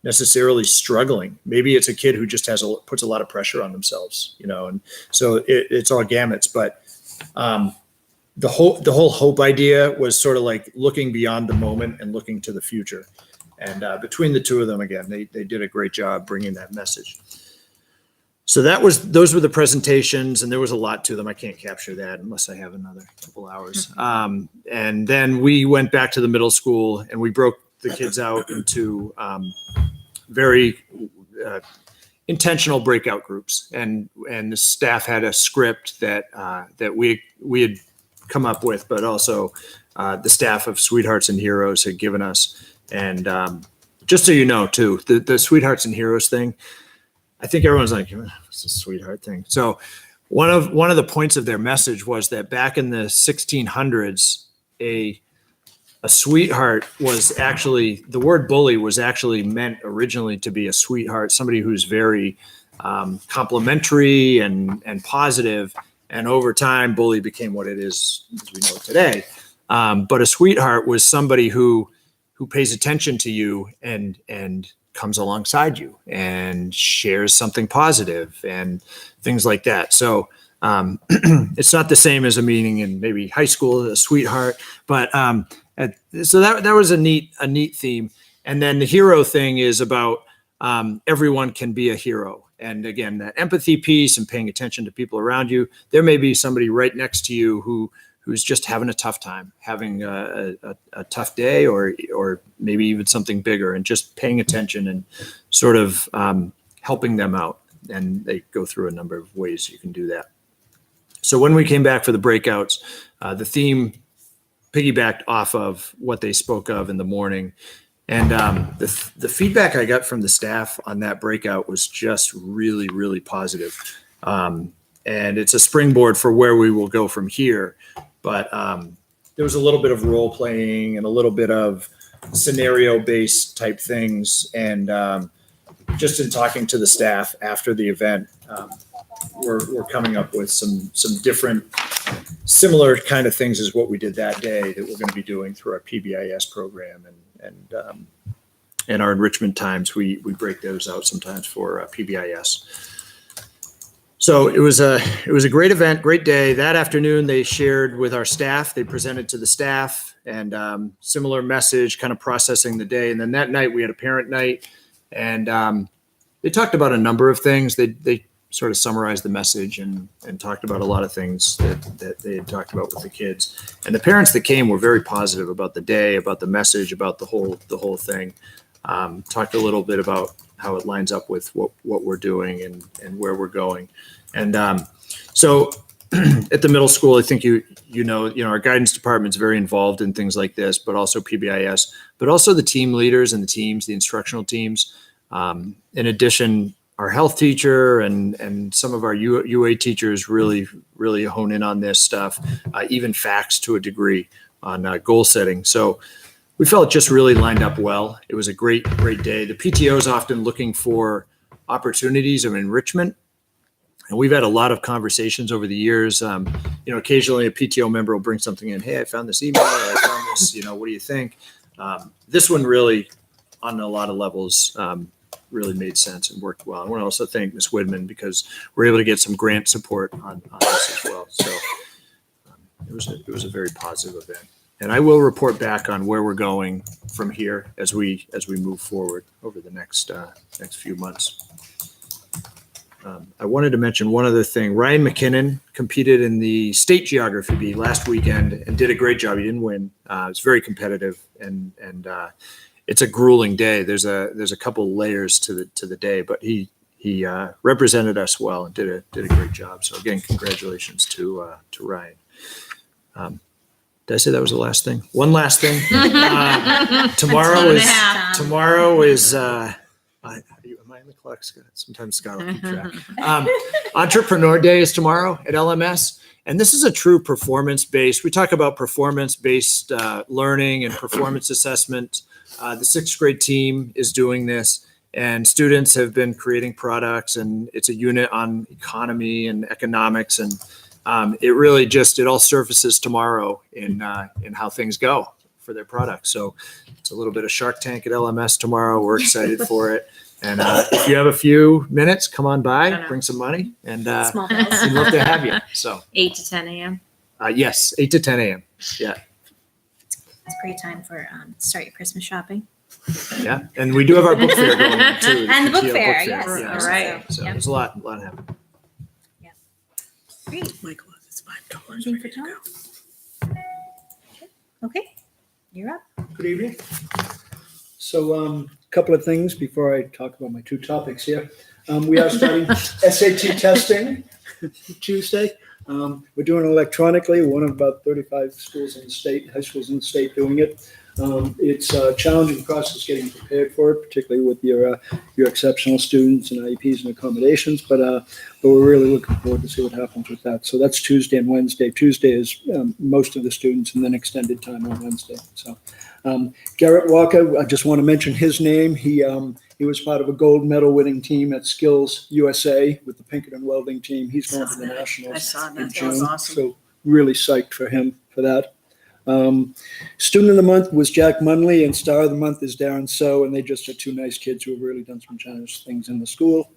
necessarily struggling. Maybe it's a kid who just puts a lot of pressure on themselves, and so it's all gamuts. But the whole hope idea was sort of like looking beyond the moment and looking to the future. And between the two of them, again, they did a great job bringing that message. So those were the presentations, and there was a lot to them. I can't capture that unless I have another couple hours. And then we went back to the middle school, and we broke the kids out into very intentional breakout groups. And the staff had a script that we had come up with, but also the staff of Sweethearts and Heroes had given us. And just so you know, too, the Sweethearts and Heroes thing, I think everyone's like, what's a sweetheart thing? So one of the points of their message was that back in the 1600s, a sweetheart was actually, the word bully was actually meant originally to be a sweetheart, somebody who's very complimentary and positive. And over time, bully became what it is as we know it today. But a sweetheart was somebody who pays attention to you and comes alongside you and shares something positive and things like that. So it's not the same as a meaning in maybe high school, a sweetheart, but so that was a neat theme. And then the hero thing is about everyone can be a hero. And again, that empathy piece and paying attention to people around you. There may be somebody right next to you who's just having a tough time, having a tough day, or maybe even something bigger, and just paying attention and sort of helping them out. And they go through a number of ways you can do that. So when we came back for the breakouts, the theme piggybacked off of what they spoke of in the morning. And the feedback I got from the staff on that breakout was just really, really positive. And it's a springboard for where we will go from here. But there was a little bit of role playing and a little bit of scenario based type things. And just in talking to the staff after the event, we're coming up with some different similar kind of things as what we did that day that we're going to be doing through our PBIS program and our enrichment times, we break those out sometimes for PBIS. So it was a great event, great day. That afternoon, they shared with our staff. They presented to the staff and similar message, kind of processing the day. And then that night we had a parent night, and they talked about a number of things. They sort of summarized the message and talked about a lot of things that they had talked about with the kids. And the parents that came were very positive about the day, about the message, about the whole thing. Talked a little bit about how it lines up with what we're doing and where we're going. And so at the middle school, I think you know our guidance department's very involved in things like this, but also PBIS, but also the team leaders and the teams, the instructional teams. In addition, our health teacher and some of our UA teachers really hone in on this stuff, even FACS to a degree on goal setting. So we felt it just really lined up well. It was a great day. The PTO is often looking for opportunities of enrichment. And we've had a lot of conversations over the years. Occasionally a PTO member will bring something in. Hey, I found this email. Or I found this, what do you think? This one really, on a lot of levels, really made sense and worked well. I want to also thank Ms. Widman because we're able to get some grant support on this as well. So it was a very positive event. And I will report back on where we're going from here as we move forward over the next few months. I wanted to mention one other thing. Ryan McKinnon competed in the state geography bee last weekend and did a great job. He didn't win. It was very competitive and it's a grueling day. There's a couple layers to the day, but he represented us well and did a great job. So again, congratulations to Ryan. Did I say that was the last thing? One last thing. Tomorrow is. Am I in the clock, Scott? Sometimes Scott will keep track. Entrepreneur Day is tomorrow at LMS, and this is a true performance-based. We talk about performance-based learning and performance assessment. The sixth grade team is doing this, and students have been creating products, and it's a unit on economy and economics, and it really it all surfaces tomorrow in how things go for their products. So it's a little bit of Shark Tank at LMS tomorrow. We're excited for it. And if you have a few minutes, come on by, bring some money, and Small bells. we'd love to have you. So 8 to 10 a.m. yes, 8 to 10 a.m. Yeah, It's a great time for start your Christmas shopping. yeah. And we do have our book fair going on too. And the book PTO fair, yes. Yeah, All right. So there's a lot happening. Great. Michael, it's $5. Anything for Tom? Okay, you're up. Good evening. So a couple of things before I talk about my two topics here. We are starting SAT testing Tuesday. We're doing it electronically. One of about 35 schools in the state, high schools in the state doing it. It's a challenging process getting prepared for it, particularly with your exceptional students and IEPs and accommodations. But we're really looking forward to see what happens with that. So that's Tuesday and Wednesday. Tuesday is most of the students, and then extended time on Wednesday. So Garrett Walker, I just want to mention his name. He was part of a gold medal winning team at Skills USA with the Pinkerton welding team. He's going to the Nationals. I saw that. in That was June. awesome. So really psyched for him for that. Student of the month was Jack Munley, and star of the month is Darren So, and they just are two nice kids who have really done some generous things in the school.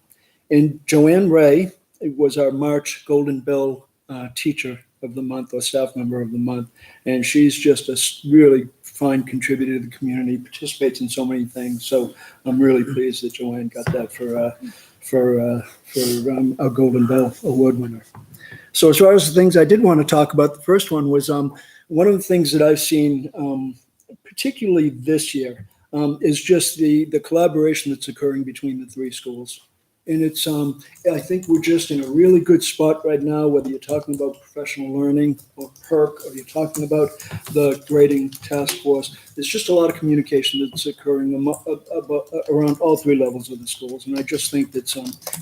And Joanne Ray was our March Golden Bell teacher of the month or staff member of the month, and she's just a really fine contributor to the community, participates in so many things. So I'm really pleased that Joanne got that for our Golden Bell Award winner. So as far as the things I did want to talk about, the first one was one of the things that I've seen, particularly this year, is just the collaboration that's occurring between the three schools. And it's, I think we're just in a really good spot right now, whether you're talking about professional learning or PERC, or you're talking about the grading task force. There's just a lot of communication that's occurring around all three levels of the schools. And I just think that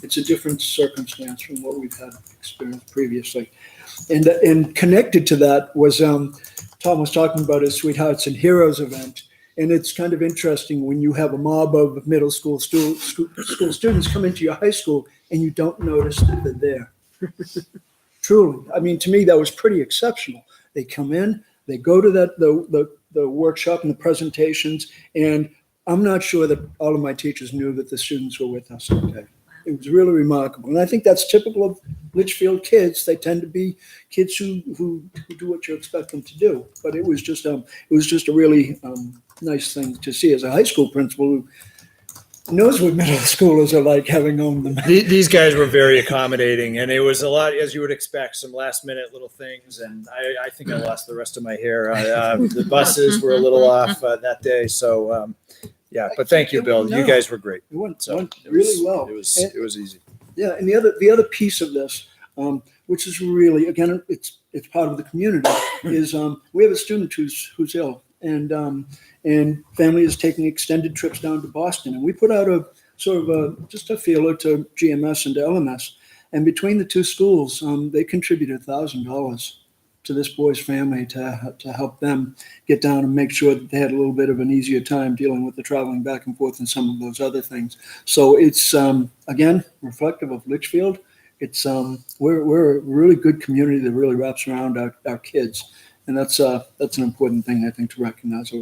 it's a different circumstance from what we've had experienced previously. And connected to that was Tom was talking about his Sweethearts and Heroes event. And it's kind of interesting when you have a mob of middle school students come into your high school and you don't notice that they're there. Truly. I mean, to me, that was pretty exceptional. They come in, they go to the workshop and the presentations. And I'm not sure that all of my teachers knew that the students were with us that day. It was really remarkable. And I think that's typical of Litchfield kids. They tend to be kids who do what you expect them to do. But it was just a really nice thing to see as a high school principal who knows what middle schoolers are like, having owned them. These guys were very accommodating, and it was a lot, as you would expect, some last minute little things. And I think I lost the rest of my hair. The buses were a little off that day. So, yeah, but thank you, Bill. You guys were great. It went It really was- well. It was easy. Yeah, and the other piece of this, which is really, again, it's part of the community, is we have a student who's ill, and family is taking extended trips down to Boston, and we put out a sort of just a feeler to GMS and to LMS, and between the two schools, they contributed $1,000 to this boy's family to help them get down and make sure that they had a little bit of an easier time dealing with the traveling back and forth and some of those other things. So it's again reflective of Litchfield. It's we're a really good community that really wraps around our kids, and that's an important thing I think to recognize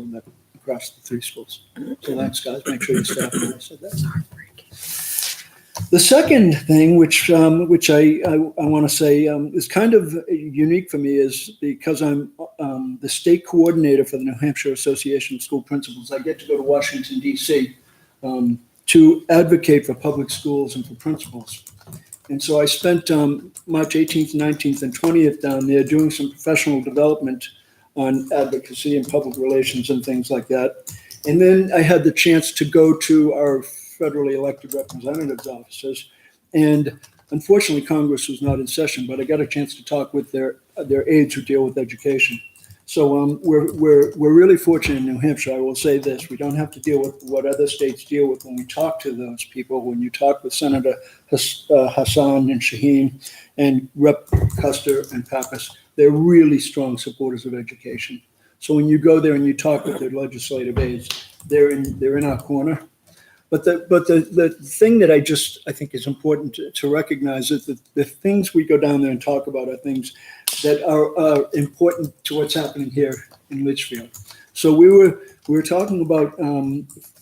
across the three schools. So thanks, guys. Make sure you staff know I said that. The second thing, which I want to say is kind of unique for me, is because I'm the state coordinator for the New Hampshire Association of School Principals. I get to go to Washington, D.C. To advocate for public schools and for principals. And so I spent March 18th, 19th, and 20th down there doing some professional development on advocacy and public relations and things like that. And then I had the chance to go to our federally elected representatives' offices. And unfortunately, Congress was not in session, but I got a chance to talk with their aides who deal with education. So we're really fortunate in New Hampshire. I will say this: we don't have to deal with what other states deal with when we talk to those people. When you talk with Senator Hassan and Shaheen and Rep. Custer and Pappas, they're really strong supporters of education. So when you go there and you talk with their legislative aides, they're in our corner. But the thing that I think is important to recognize is that the things we go down there and talk about are things that are important to what's happening here in Litchfield. So we were talking about,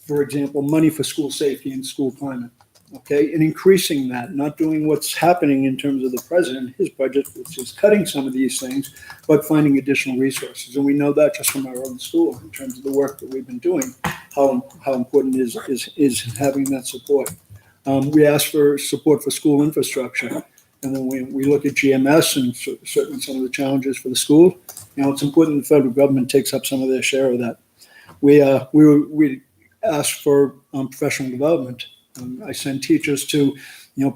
for example, money for school safety and school climate, okay, and increasing that, not doing what's happening in terms of the president, his budget, which is cutting some of these things, but finding additional resources. And we know that just from our own school in terms of the work that we've been doing, how important is having that support. We asked for support for school infrastructure. And then we look at GMS and certainly some of the challenges for the school. It's important the federal government takes up some of their share of that. We asked for professional development. I send teachers to,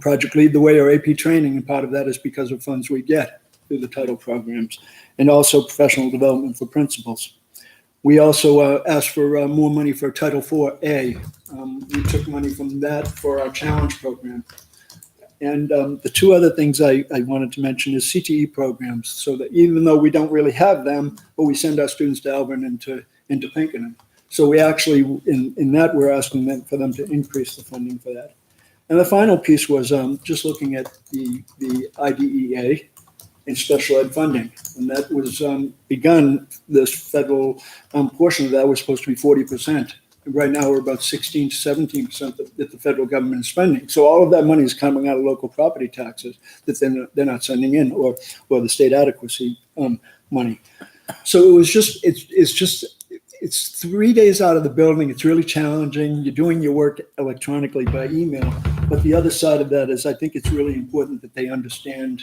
Project Lead the Way or AP training, and part of that is because of funds we get through the title programs, and also professional development for principals. We also asked for more money for Title IV-A. We took money from that for our challenge program. And the two other things I wanted to mention is CTE programs, so that even though we don't really have them, but we send our students to Elburn and to Pinkerton. So we actually, in that, we're asking them for them to increase the funding for that. And the final piece was just looking at the IDEA and special ed funding. And that was begun, this federal portion of that was supposed to be 40%. Right now, we're about 16 to 17% that the federal government is spending. So all of that money is coming out of local property taxes that they're not sending in, or the state adequacy money. So it was it's 3 days out of the building. It's really challenging. You're doing your work electronically by email. But the other side of that is I think it's really important that they understand,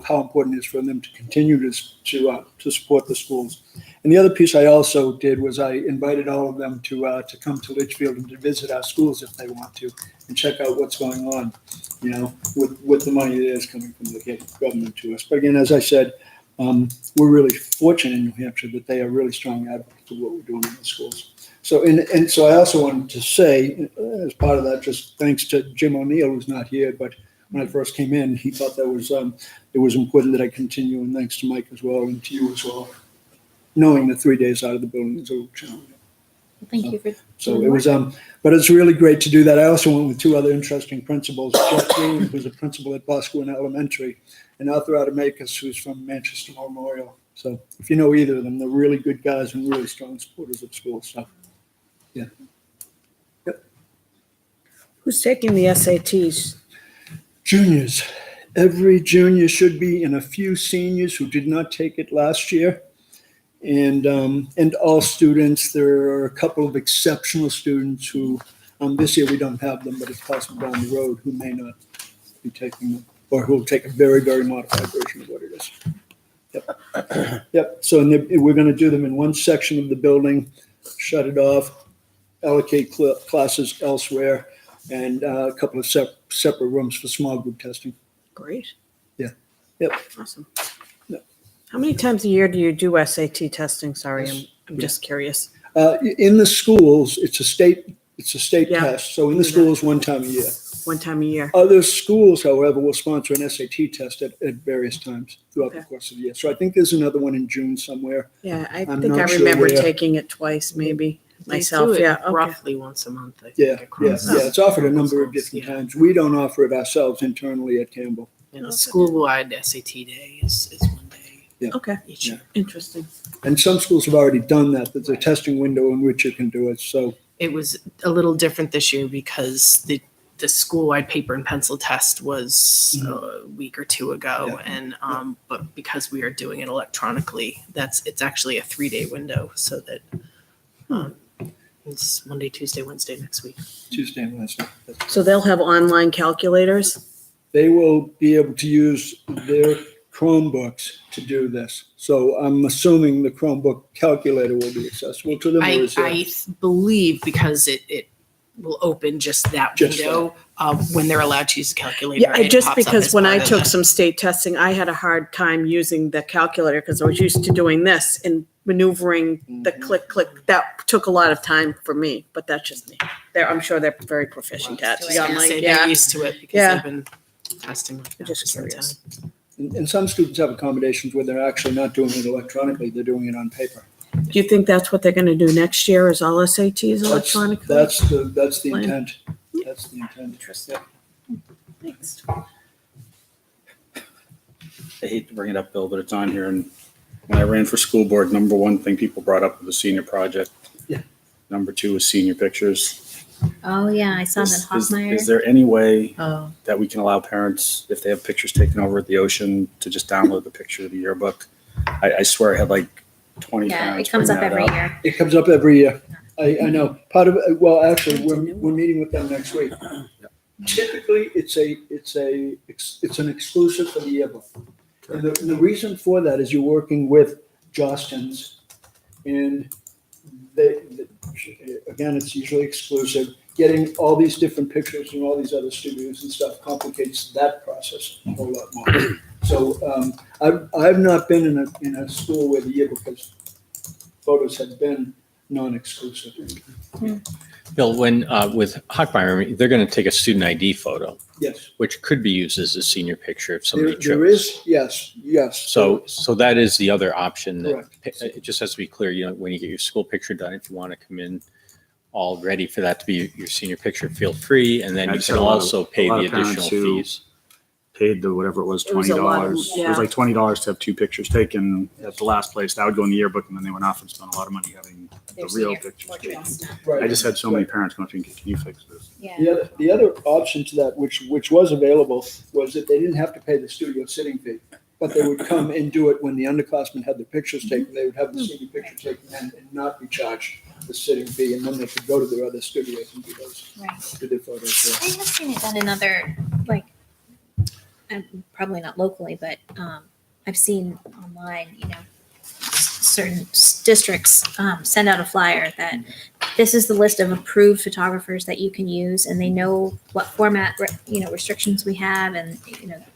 how important it is for them to continue to support the schools. And the other piece I also did was I invited all of them to come to Litchfield and to visit our schools if they want to, and check out what's going on, with the money that is coming from the government to us. But again, as I said, we're really fortunate in New Hampshire that they are really strong advocates of what we're doing in the schools. So, and so I also wanted to say, as part of that, just thanks to Jim O'Neill, who's not here, but when I first came in, he thought that was it was important that I continue, and thanks to Mike as well, and to you as well, knowing that 3 days out of the building is a little challenging. Thank you for. So it was, but it's really great to do that. I also went with two other interesting principals, Jeff Green, who's a principal at Boscawen Elementary, and Arthur Adamakis, who's from Manchester Memorial So if you know either of them, they're really good guys and really strong supporters of school. So Who's taking the SATs? juniors, every junior should be, and a few seniors who did not take it last year. And all students, there are a couple of exceptional students who, this year we don't have them, but it's possible down the road who may not be taking them, or who will take a very, very modified version of what it is. Yep. Yep. So we're going to do them in one section of the building, shut it off, allocate classes elsewhere, and a couple of separate rooms for small group testing. Great. Yeah. Yep. Awesome. Yep. How many times a year do you do SAT testing? Sorry, I'm just curious. In the schools, it's a state Yeah. test. So in the schools, one time a year. One time a year. Other schools, however, will sponsor an SAT test at various times throughout the Okay. course of the year. So I think there's another one in June somewhere. Yeah, I I'm think I not sure remember where. taking it twice, maybe They myself. do it Yeah. Okay. roughly once a month. I think, Yeah, across It's offered a number of schools, different yeah. times. We don't offer it ourselves internally at Campbell. And the school-wide SAT day is one day Okay. each year. Interesting. And some schools have already done that. There's a testing window in which you can do it. So It was a little different this year because the school-wide paper and pencil test was a week or two ago, Yeah. and but because we are doing it electronically, it's actually a 3-day window, so that it's Monday, Tuesday, Wednesday next week. Tuesday and Wednesday. So they'll have online calculators? They will be able to use their Chromebooks to do this. So I'm assuming the Chromebook calculator will be accessible to them. Or is there- I believe because it will open just that Just window when they're allowed to use the calculator. Yeah, it just pops up because as when part I of took the- some state testing, I had a hard time using the calculator because I was used to doing this and maneuvering the click, click. That took a lot of time for me, but that's just me. I'm sure they're very proficient at I it. was gonna say Yeah. they're used to it because Yeah. they've been testing like that Just for some curious. time. And some students have accommodations where they're actually not doing it electronically, they're doing it on paper. Do you think that's what they're going to do next year? Is all SATs electronically? That's the Plan. intent. That's the intent. Thanks. I hate to bring it up, Bill, but it's on here. And when I ran for school board, number one thing people brought up was the senior project. Yeah. Number two was senior pictures. Oh, yeah, I saw that Is Hoffmeyer. there any way Oh, that we can allow parents, if they have pictures taken over at the ocean, to just download the picture of the yearbook? I swear I had like 20 Yeah, parents it comes bring up that every up. year. It comes up every year. I know. Part of it, well, actually, we're meeting with them next week. Typically, it's an exclusive for the yearbook. And the reason for that is you're working with Jostens, and again, it's usually exclusive. Getting all these different pictures from all these other studios and stuff complicates that process a whole lot more. So I've not been in a school where the yearbook photos have been non-exclusive. Bill, when, with Hockmeyer, they're going to take a student ID photo, Yes, which could be used as a senior picture if somebody there chose. is, yes. So that is the other option that, Correct. it just has to be clear, when you get your school picture done, if you want to come in all ready for that to be your senior picture, feel free. And then I you just can had a lot of- also a pay lot the of parents additional who- fees. Paid the whatever it was, It was a lot of- $20. It yeah. was like $20 to have 2 pictures taken at the last place. That would go in the yearbook, and then they went off and spent a lot of money having the real pictures taken. Right. I just had so many parents come up to me, can you fix this? Yeah. The other option to that, which was available, was that they didn't have to pay the studio sitting fee, but they would come and do it when the underclassmen had the pictures taken. They would have the senior picture taken and not be charged the sitting fee, and then they could go to their other studios and do those, Right. do their photos there. I have seen it done in other, like, probably not locally, but I've seen online, certain districts send out a flyer that this is the list of approved photographers that you can use, and they know what format, restrictions we have, and,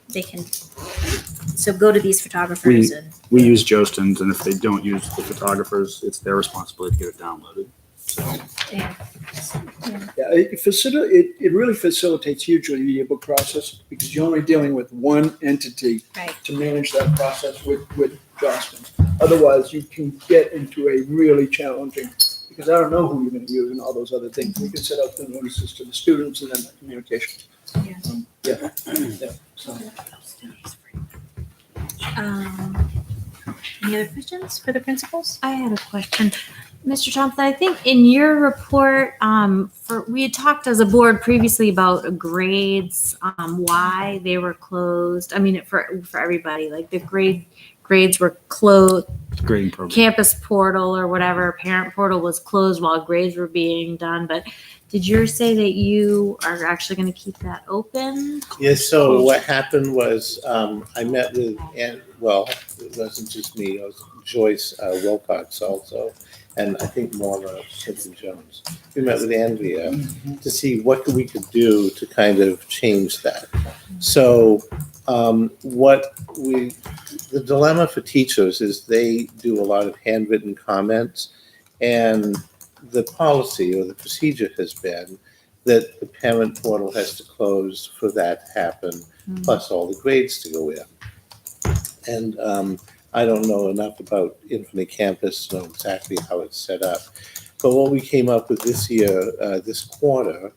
they can, so go to these photographers and. We use Jostens, and if they don't use the photographers, it's their responsibility to get it downloaded. So Yeah. Yeah, it really facilitates hugely the yearbook process, because you're only dealing with one entity Right. to manage that process with Jostens. Otherwise, you can get into a really challenging, because I don't know who you're going to use and all those other things. We can set out the notices to the students and then the communication. Yeah. Yeah. So, Yeah, Any other questions for the principals? I had a question. Mr. Thompson, I think in your report, we had talked as a board previously about grades, why they were closed. I mean, for everybody, like the grades were closed, Grading program. campus portal or whatever, parent portal was closed while grades were being done. But did yours say that you are actually going to keep that open? Yes, so what happened was, I met with, well, it wasn't just me, it was Joyce Wilcox also, and I think Maura Simpson-Jones. We met with Andrea to see what we could do to kind of change that. So the dilemma for teachers is they do a lot of handwritten comments, and the policy or the procedure has been that the parent portal has to close for that to happen, plus all the grades to go in. And I don't know enough about Infinite Campus to know exactly how it's set up. But what we came up with this year, this quarter,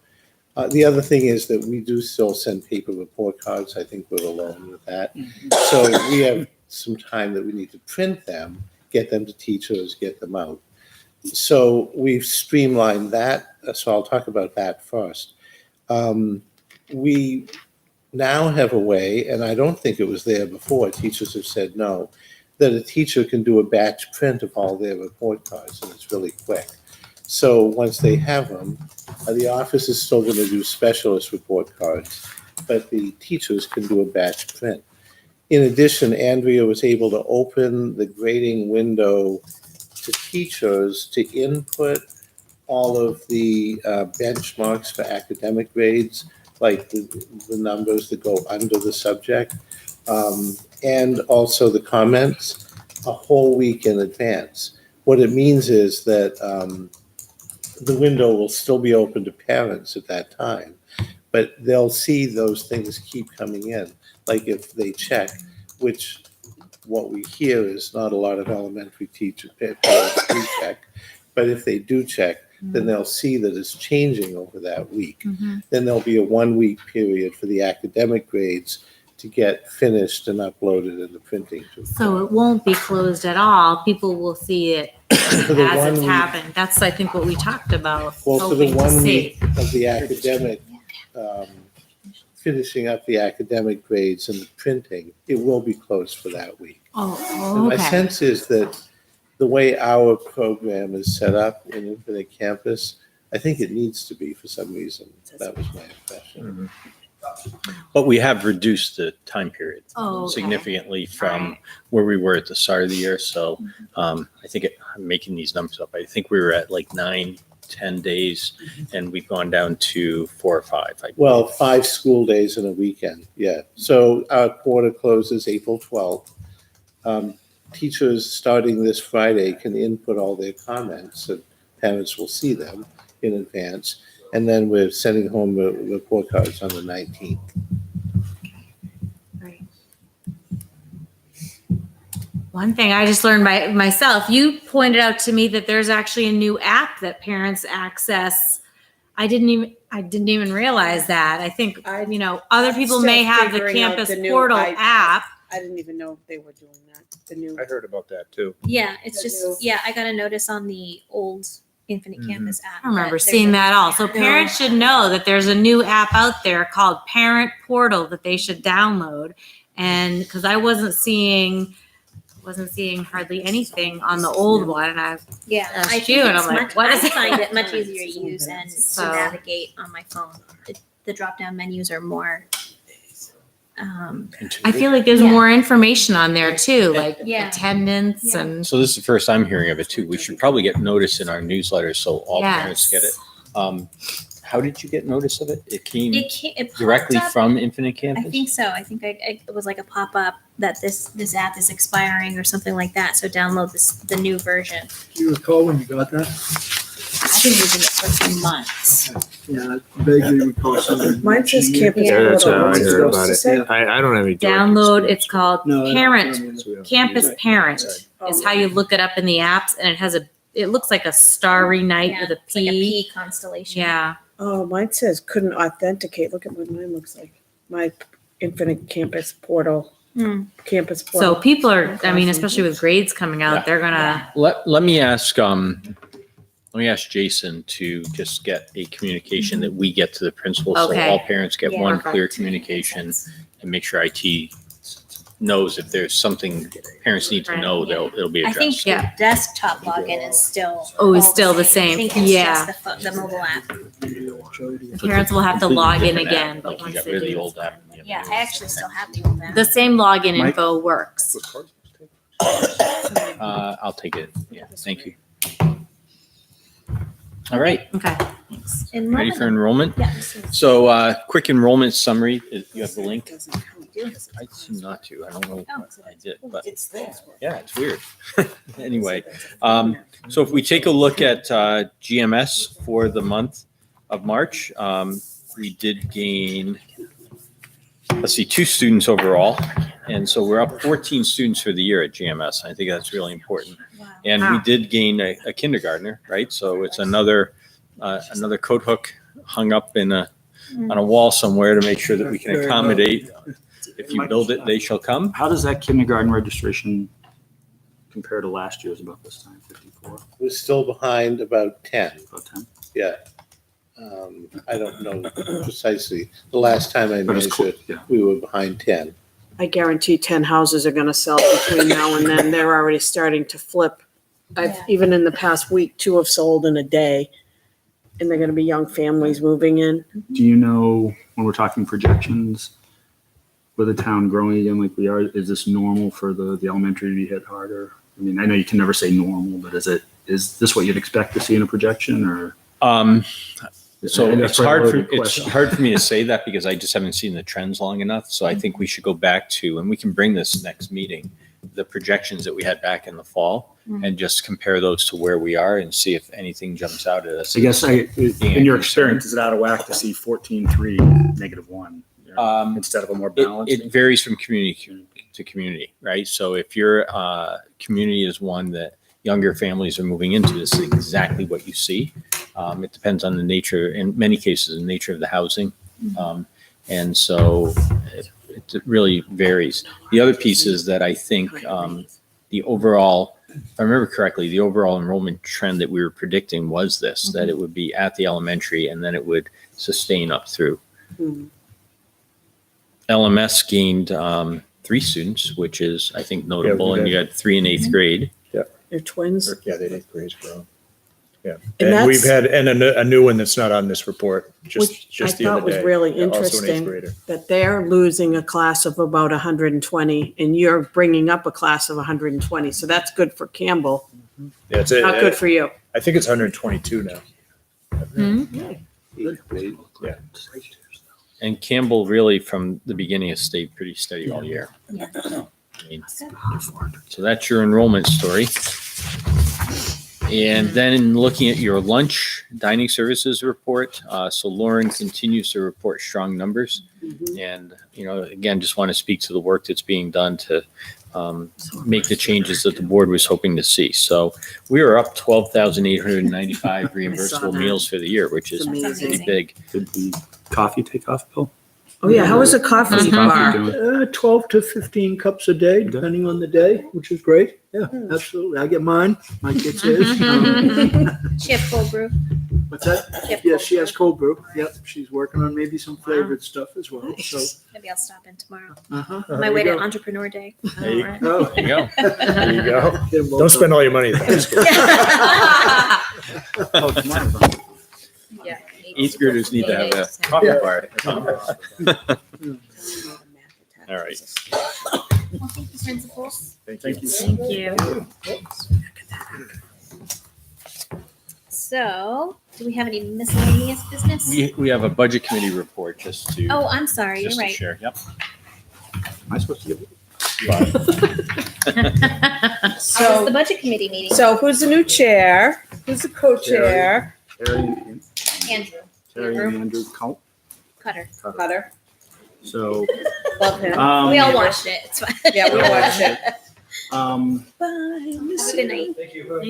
the other thing is that we do still send paper report cards. I think we're alone with that. So we have some time that we need to print them, get them to teachers, get them out. So we've streamlined that. So I'll talk about that first. We now have a way, and I don't think it was there before, teachers have said no, that a teacher can do a batch print of all their report cards, and it's really quick. So once they have them, the office is still going to do specialist report cards, but the teachers can do a batch print. In addition, Andrea was able to open the grading window to teachers to input all of the benchmarks for academic grades, like the numbers that go under the subject, and also the comments a whole week in advance. What it means is that the window will still be open to parents at that time, but they'll see those things keep coming in. Like if they check, which what we hear is not a lot of elementary teachers parents do check, but if they do check, then they'll see that it's changing over that week. Then there'll be a 1 week period for the academic grades to get finished and uploaded in the printing tool. So it won't be closed at all. People will see it For the as 1 it's week- happened. That's, I think, what we talked about. Well, for the hoping to 1 see. week of the academic, finishing up the academic grades and the printing, it will be closed for that week. Oh, And my okay. sense is that the way our program is set up in Infinite Campus, I think it needs to be for some reason. That was my impression. But we have reduced the time period Oh, okay. significantly from Alright. where we were at the start of the year. So I think I'm making these numbers up. I think we were at like 9-10 days, and we've gone down to 4 or 5. Well, 5 school days and a weekend, yeah. So our quarter closes April 12th. Teachers, starting this Friday, can input all their comments, and parents will see them in advance. And then we're sending home the report cards on the 19th. Right. One thing I just learned by myself, you pointed out to me that there's actually a new app that parents access. I didn't even realize that. I think, other people may have the campus portal app. I didn't even know they were doing that. The new. I heard about that too. Yeah, it's just, I got a notice on the old Infinite Campus app. I remember that there's seeing a- that all. So parents should know that there's a new app out there called Parent Portal that they should download. And because I wasn't seeing hardly anything on the old one, and I Yeah, That's I think you, and it's I'm like, much, what is I it? find it much easier to use and So- to navigate on my phone. The drop-down menus are more, I feel like there's Yeah. more information on there too, like Yeah. attendance Yeah. and So this is the first I'm hearing of it too. We should probably get notice in our newsletter so all parents Yes. get it. How did you get notice of it? It came it popped directly up. from Infinite I Campus? think so. I think it was like a pop-up that this app is expiring or something like that. So download the new version. Do you recall when you got that? I've been using it for some months. Yeah, I vaguely recall something. Mine says campus Yeah, portal. that's how I What's it heard supposed about to it. say? I don't have any. direct download. experience. It's called No, I don't- Parent I don't either. Campus Right. Parent Oh, is how you look it up in the apps, and it looks like a starry night Yeah, with a it's like a P. P constellation. Yeah. Oh, mine says couldn't authenticate. Look at what mine looks like. My Infinite Campus portal campus. So portal. people are, I mean, especially with grades coming out, Yeah. they're gonna, Let me ask Jason to just get a communication that we get to the principal, so Okay. all parents get Yeah. one Perfect. clear communication, and make sure IT knows if there's something parents need to Right. know, it'll be I think addressed. the Yeah. desktop login is still. Oh, is all still the same. I think it's Yeah. just the mobile app. parents will have to log in Different app, again, but like you once got they rid of the do. old app. Yeah, I actually still have the old app. The same login Mike? info works. I'll take it. Yeah, thank you. All right, Okay. ready for enrollment? Yeah. So, quick enrollment summary. You have the link? I seem not to. I don't know what I did, but It's there. yeah, it's weird. Anyway, so if we take a look at GMS for the month of March, we did gain, let's see, 2 students overall. And so we're up 14 students for the year at GMS. I think that's really important. And we Wow. did gain a kindergartner, right? So it's another coat hook hung up on a wall somewhere to make sure that we can Very accommodate. If you build it, they shall come. How does that kindergarten registration compare to last year's about this time, 54, We're still behind about 10. about 10? Yeah. I don't know precisely. The last time I But it's cool, measured, yeah. we were behind 10. I guarantee 10 houses are going to sell between now and then. They're already starting to flip. Yeah. Even in the past week, 2 have sold in a day. And they're going to be young families moving in. Do you know, when we're talking projections, with the town growing again like we are, is this normal for the elementary to be hit harder? I mean, I know you can never say normal, but is this what you'd expect to see in a projection, or? So And it's that's hard probably a for, loaded it's question. hard for me to say that because I just haven't seen the trends long enough. So I think we should go back to, and we can bring this next meeting, the projections that we had back in the fall and just compare those to where we are and see if anything jumps out at us. I guess in your concerned. experience, is it out of whack to see 14-3, -1? Instead of a more balanced? It varies from community to community, right? So if your community is one that younger families are moving into, this is exactly what you see. It depends on the nature, in many cases, the nature of the housing. And so it really varies. The other piece is that I think the overall, if I remember correctly, the overall enrollment trend that we were predicting was this, that it would be at the elementary and then it would sustain up through. LMS gained 3 students, which is, I think, notable, and you had 3 in 8th grade. They're twins. Yeah, they did great, bro. Yeah. And And we've that's- had, and a new one that's not on this report, Which just I the thought other was day. really Yeah, also an eighth interesting. grader. That they're losing a class of about 120 and you're bringing up a class of 120. So that's good for Campbell. Yeah, it's Not good for you. I think it's 122 now. Eighth grade. Yeah. And Campbell really, from the beginning, has stayed pretty steady all year. Yeah. I mean, so that's your enrollment story. And then looking at your lunch dining services report, so Lauren continues to report strong numbers. And, again, just want to speak to the work that's being done to make the changes that the board was hoping to see. So we are up 12,895 reimbursable that. meals for the year, which is It's pretty amazing. big. Did the coffee take off, Bill? Oh, yeah. How was the coffee How's the bar? coffee doing? 12 to 15 cups a day, depending on the day, which is great. Yeah, absolutely. I get mine. My kids is. She have cold brew. What's that? She have Yeah, cold she has brew. cold brew. Yep, she's working on maybe some flavored stuff as well. So, Maybe I'll stop in tomorrow. uh-huh. On my way to Entrepreneur Day. There you, Alright. Oh, there you go. There you go. get 'em both Don't spend all your money at that school. Oh, tomorrow. Yeah. 8th graders need to have a coffee bar. All right. Well, thank you, principals. Thank you. Thank you. So, do we have any miscellaneous business? We have a budget committee report just to, Oh, I'm sorry. You're just to right. share. Yep. Am I supposed to give it? How was So, the budget committee meeting? so who's the new chair? Who's the co-chair? Andrew Terry and Andrew Cutter. Cutter. So, Love him. We all watched it. It's fine. Yeah, we watched it. um, Bye. Have a good night. Thank you. I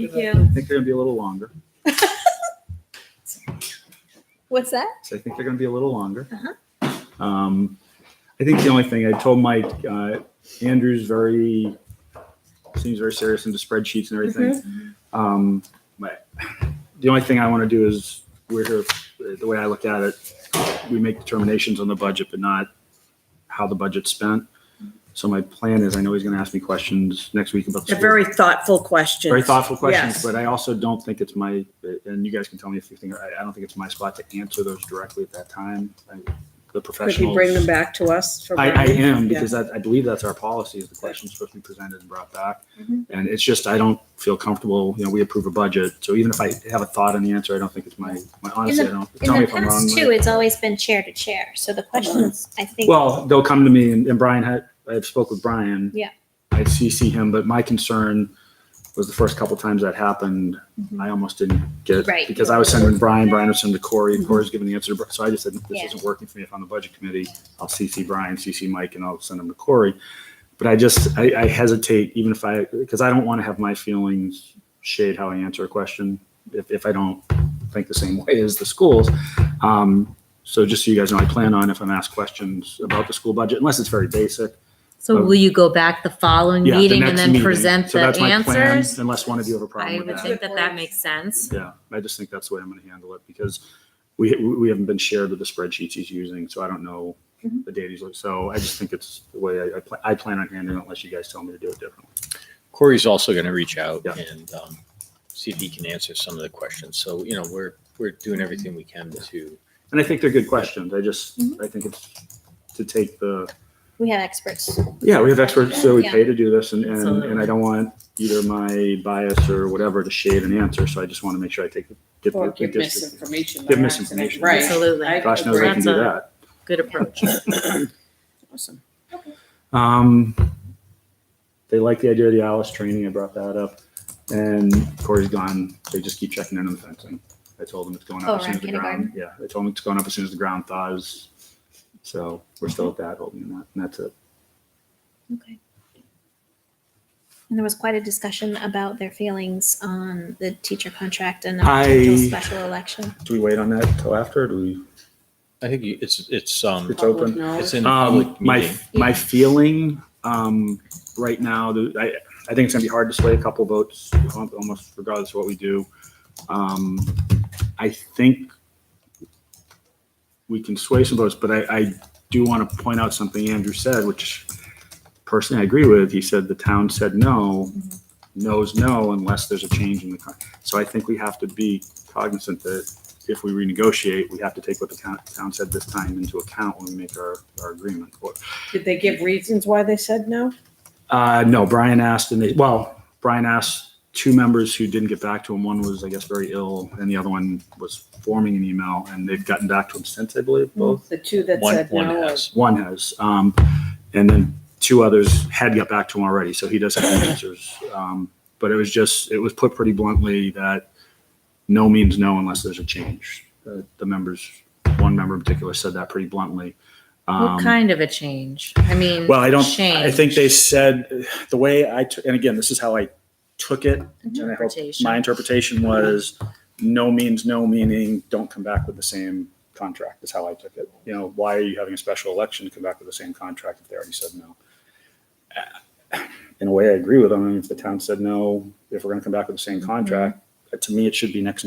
think they're gonna be a little longer. What's that? So I think they're gonna be a little longer. Uh-huh. I think the only thing I told Mike, Andrew's seems very serious into spreadsheets and everything. The only thing I want to do is, we're here, the way I look at it, we make determinations on the budget, but not how the budget's spent. So my plan is, I know he's going to ask me questions next week about the They're school. very thoughtful questions. Very thoughtful questions, Yes. but I also don't think it's my, and you guys can tell me if you think, I don't think it's my spot to answer those directly at that time. The Could professionals. you bring them back to us? For I Brian? am, Yeah. because I believe that's our policy, is the question's supposed to be presented and brought back. Mhm. And it's just, I don't feel comfortable, we approve a budget, so even if I have a thought on the answer, I don't think it's my honestly, I don't, tell In me the if I'm wrong. past too, it's always been chair to chair. So the questions, I think. Well, they'll come to me, and Brian I spoke with Brian. Yeah. I CC him, but my concern was the first couple times that happened, I almost didn't get, Right. because I was sending Brian was sending to Corey, Corey's giving the answer to, so I just said, this Yeah. isn't working for me. If I'm on the budget committee, I'll CC Brian, CC Mike, and I'll send them to Corey. But I hesitate, even if because I don't want to have my feelings shade how I answer a question if I don't think the same way as the schools. So just so you guys know, I plan on, if I'm asked questions about the school budget, unless it's very basic. So will you go back the following Yeah, the meeting and next then meeting. present So the that's my plan, answers? unless one of you have a problem I with would that. think that makes sense. Yeah, I just think that's the way I'm going to handle it, because we haven't been shared with the spreadsheets he's using, so I don't know the data he's looking. So I just think it's the way I plan on handling it, unless you guys tell me to do it differently. Corey's also going to reach out Yeah. and see if he can answer some of the questions. So, we're doing everything we can to. And I think they're good questions. I think it's to take We have experts. yeah, we have experts that we Yeah. pay to do this, and Absolutely. I don't want either my bias or whatever to shade an answer. So I just want to make sure I take Or the give district. misinformation. Give by misinformation. accident. Right. Absolutely. I Gosh knows I can That's do a- that. Good approach. Awesome. They like the idea of the Alice training. I brought that up, and Corey's gone. They just keep checking in on the fencing. I told them it's going Oh, up as soon around as the ground. Yeah, I told them it's going up as soon as the ground thaws. So we're still at that, holding that, and that's it. Okay. And there was quite a discussion about their feelings on the teacher contract and a potential special election. Do we wait on that till after? Or do we? I think it's It's open. it's in a public meeting. My feeling right now, I think it's gonna be hard to sway a couple votes, almost regardless of what we do. I think we can sway some votes, but I do want to point out something Andrew said, which personally I agree with. He said the town said no, no's no, unless there's a change in the so I think we have to be cognizant that if we renegotiate, we have to take what the town said this time into account when we make our agreement. Did they give reasons why they said no? No, Brian asked, Brian asked two members who didn't get back to him. One was, I guess, very ill, and the other one was forming an email, and they've gotten back to him since, I believe, both. The two that said no. One has, and then two others had got back to him already, so he does have the answers. But it was put pretty bluntly that no means no unless there's a change. One member in particular said that pretty bluntly. What kind of a change? I mean, Well, I change. think they said the way and again, this is how I took it. And I hope Interpretation. my interpretation was no means no, meaning don't come back with the same contract is how I took it. Why are you having a special election to come back with the same contract if they already said no? In a way, I agree with them. I mean, if the town said no, if we're going to come back with the same contract, to me, it should be next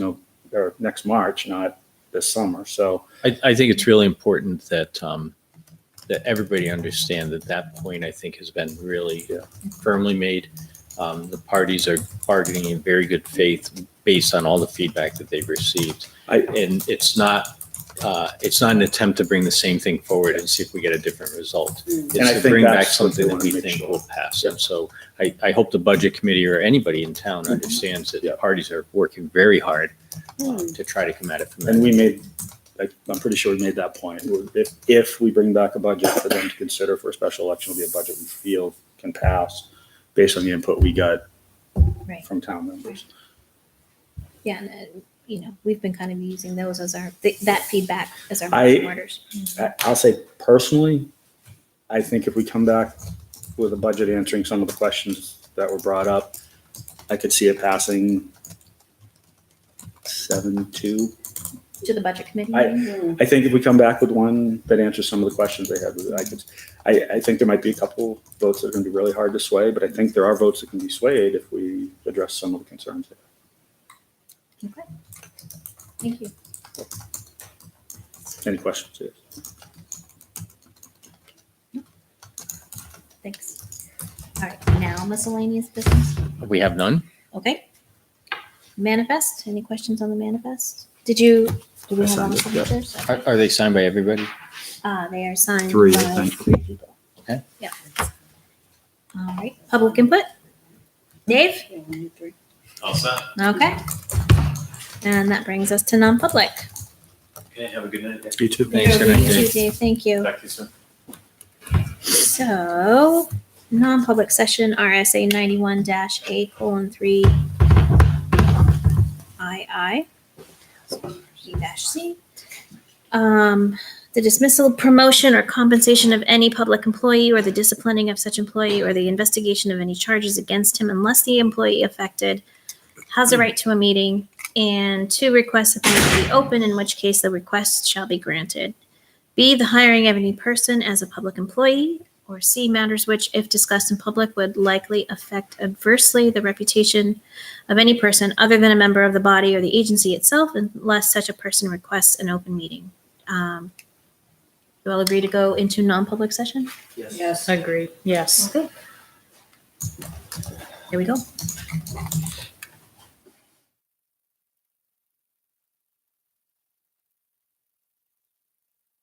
March, not this summer. So I think it's really important that that everybody understand that point, I think, has been really firmly made. The parties are bargaining in very good faith based on all the feedback that they've received. And it's not an attempt to bring the same thing forward and see if we get a different result. And I It's to think bring back that's what they something that wanna we make think sure. will pass. And so I hope the budget committee or anybody in town understands that the parties are working very hard to try to come at it from that. And I'm pretty sure we made that point. If we bring back a budget for them to consider for a special election, it'll be a budget we feel can pass based on the input we got Right. from town members. Yeah, and we've been kind of using those as that feedback as our I- marching orders. I'll say personally, I think if we come back with a budget answering some of the questions that were brought up, I could see it passing 7-2. To the budget committee? I- meeting? I think if we come back with one that answers some of the questions they had, I think there might be a couple votes that are going to be really hard to sway, but I think there are votes that can be swayed if we address some of the concerns. Okay. Thank you. Any questions? Yes. Thanks. All right, now miscellaneous business. We have none. Okay. Manifest, any questions on the manifest? Do we I have all signed the it, yeah. signatures? Are they signed by everybody? They are signed Three, I by think. 3 people. Okay. Yeah. All right, public input? Dave? All set. Okay. And that brings us to non-public. Okay, have a good night. You too. Thanks, good night, You too, Dave. Dave, thank you. Talk to you soon. So, non-public session, RSA 91-A:3 II. E-C. The dismissal, promotion, or compensation of any public employee, or the disciplining of such employee, or the investigation of any charges against him, unless the employee affected has a right to a meeting, and 2, request that the meeting be open, in which case the request shall be granted. B, the hiring of any person as a public employee, or C, matters which, if discussed in public, would likely affect adversely the reputation of any person other than a member of the body or the agency itself, unless such a person requests an open meeting. You all agree to go into non-public session? Agreed. Yes. Okay. Here we go.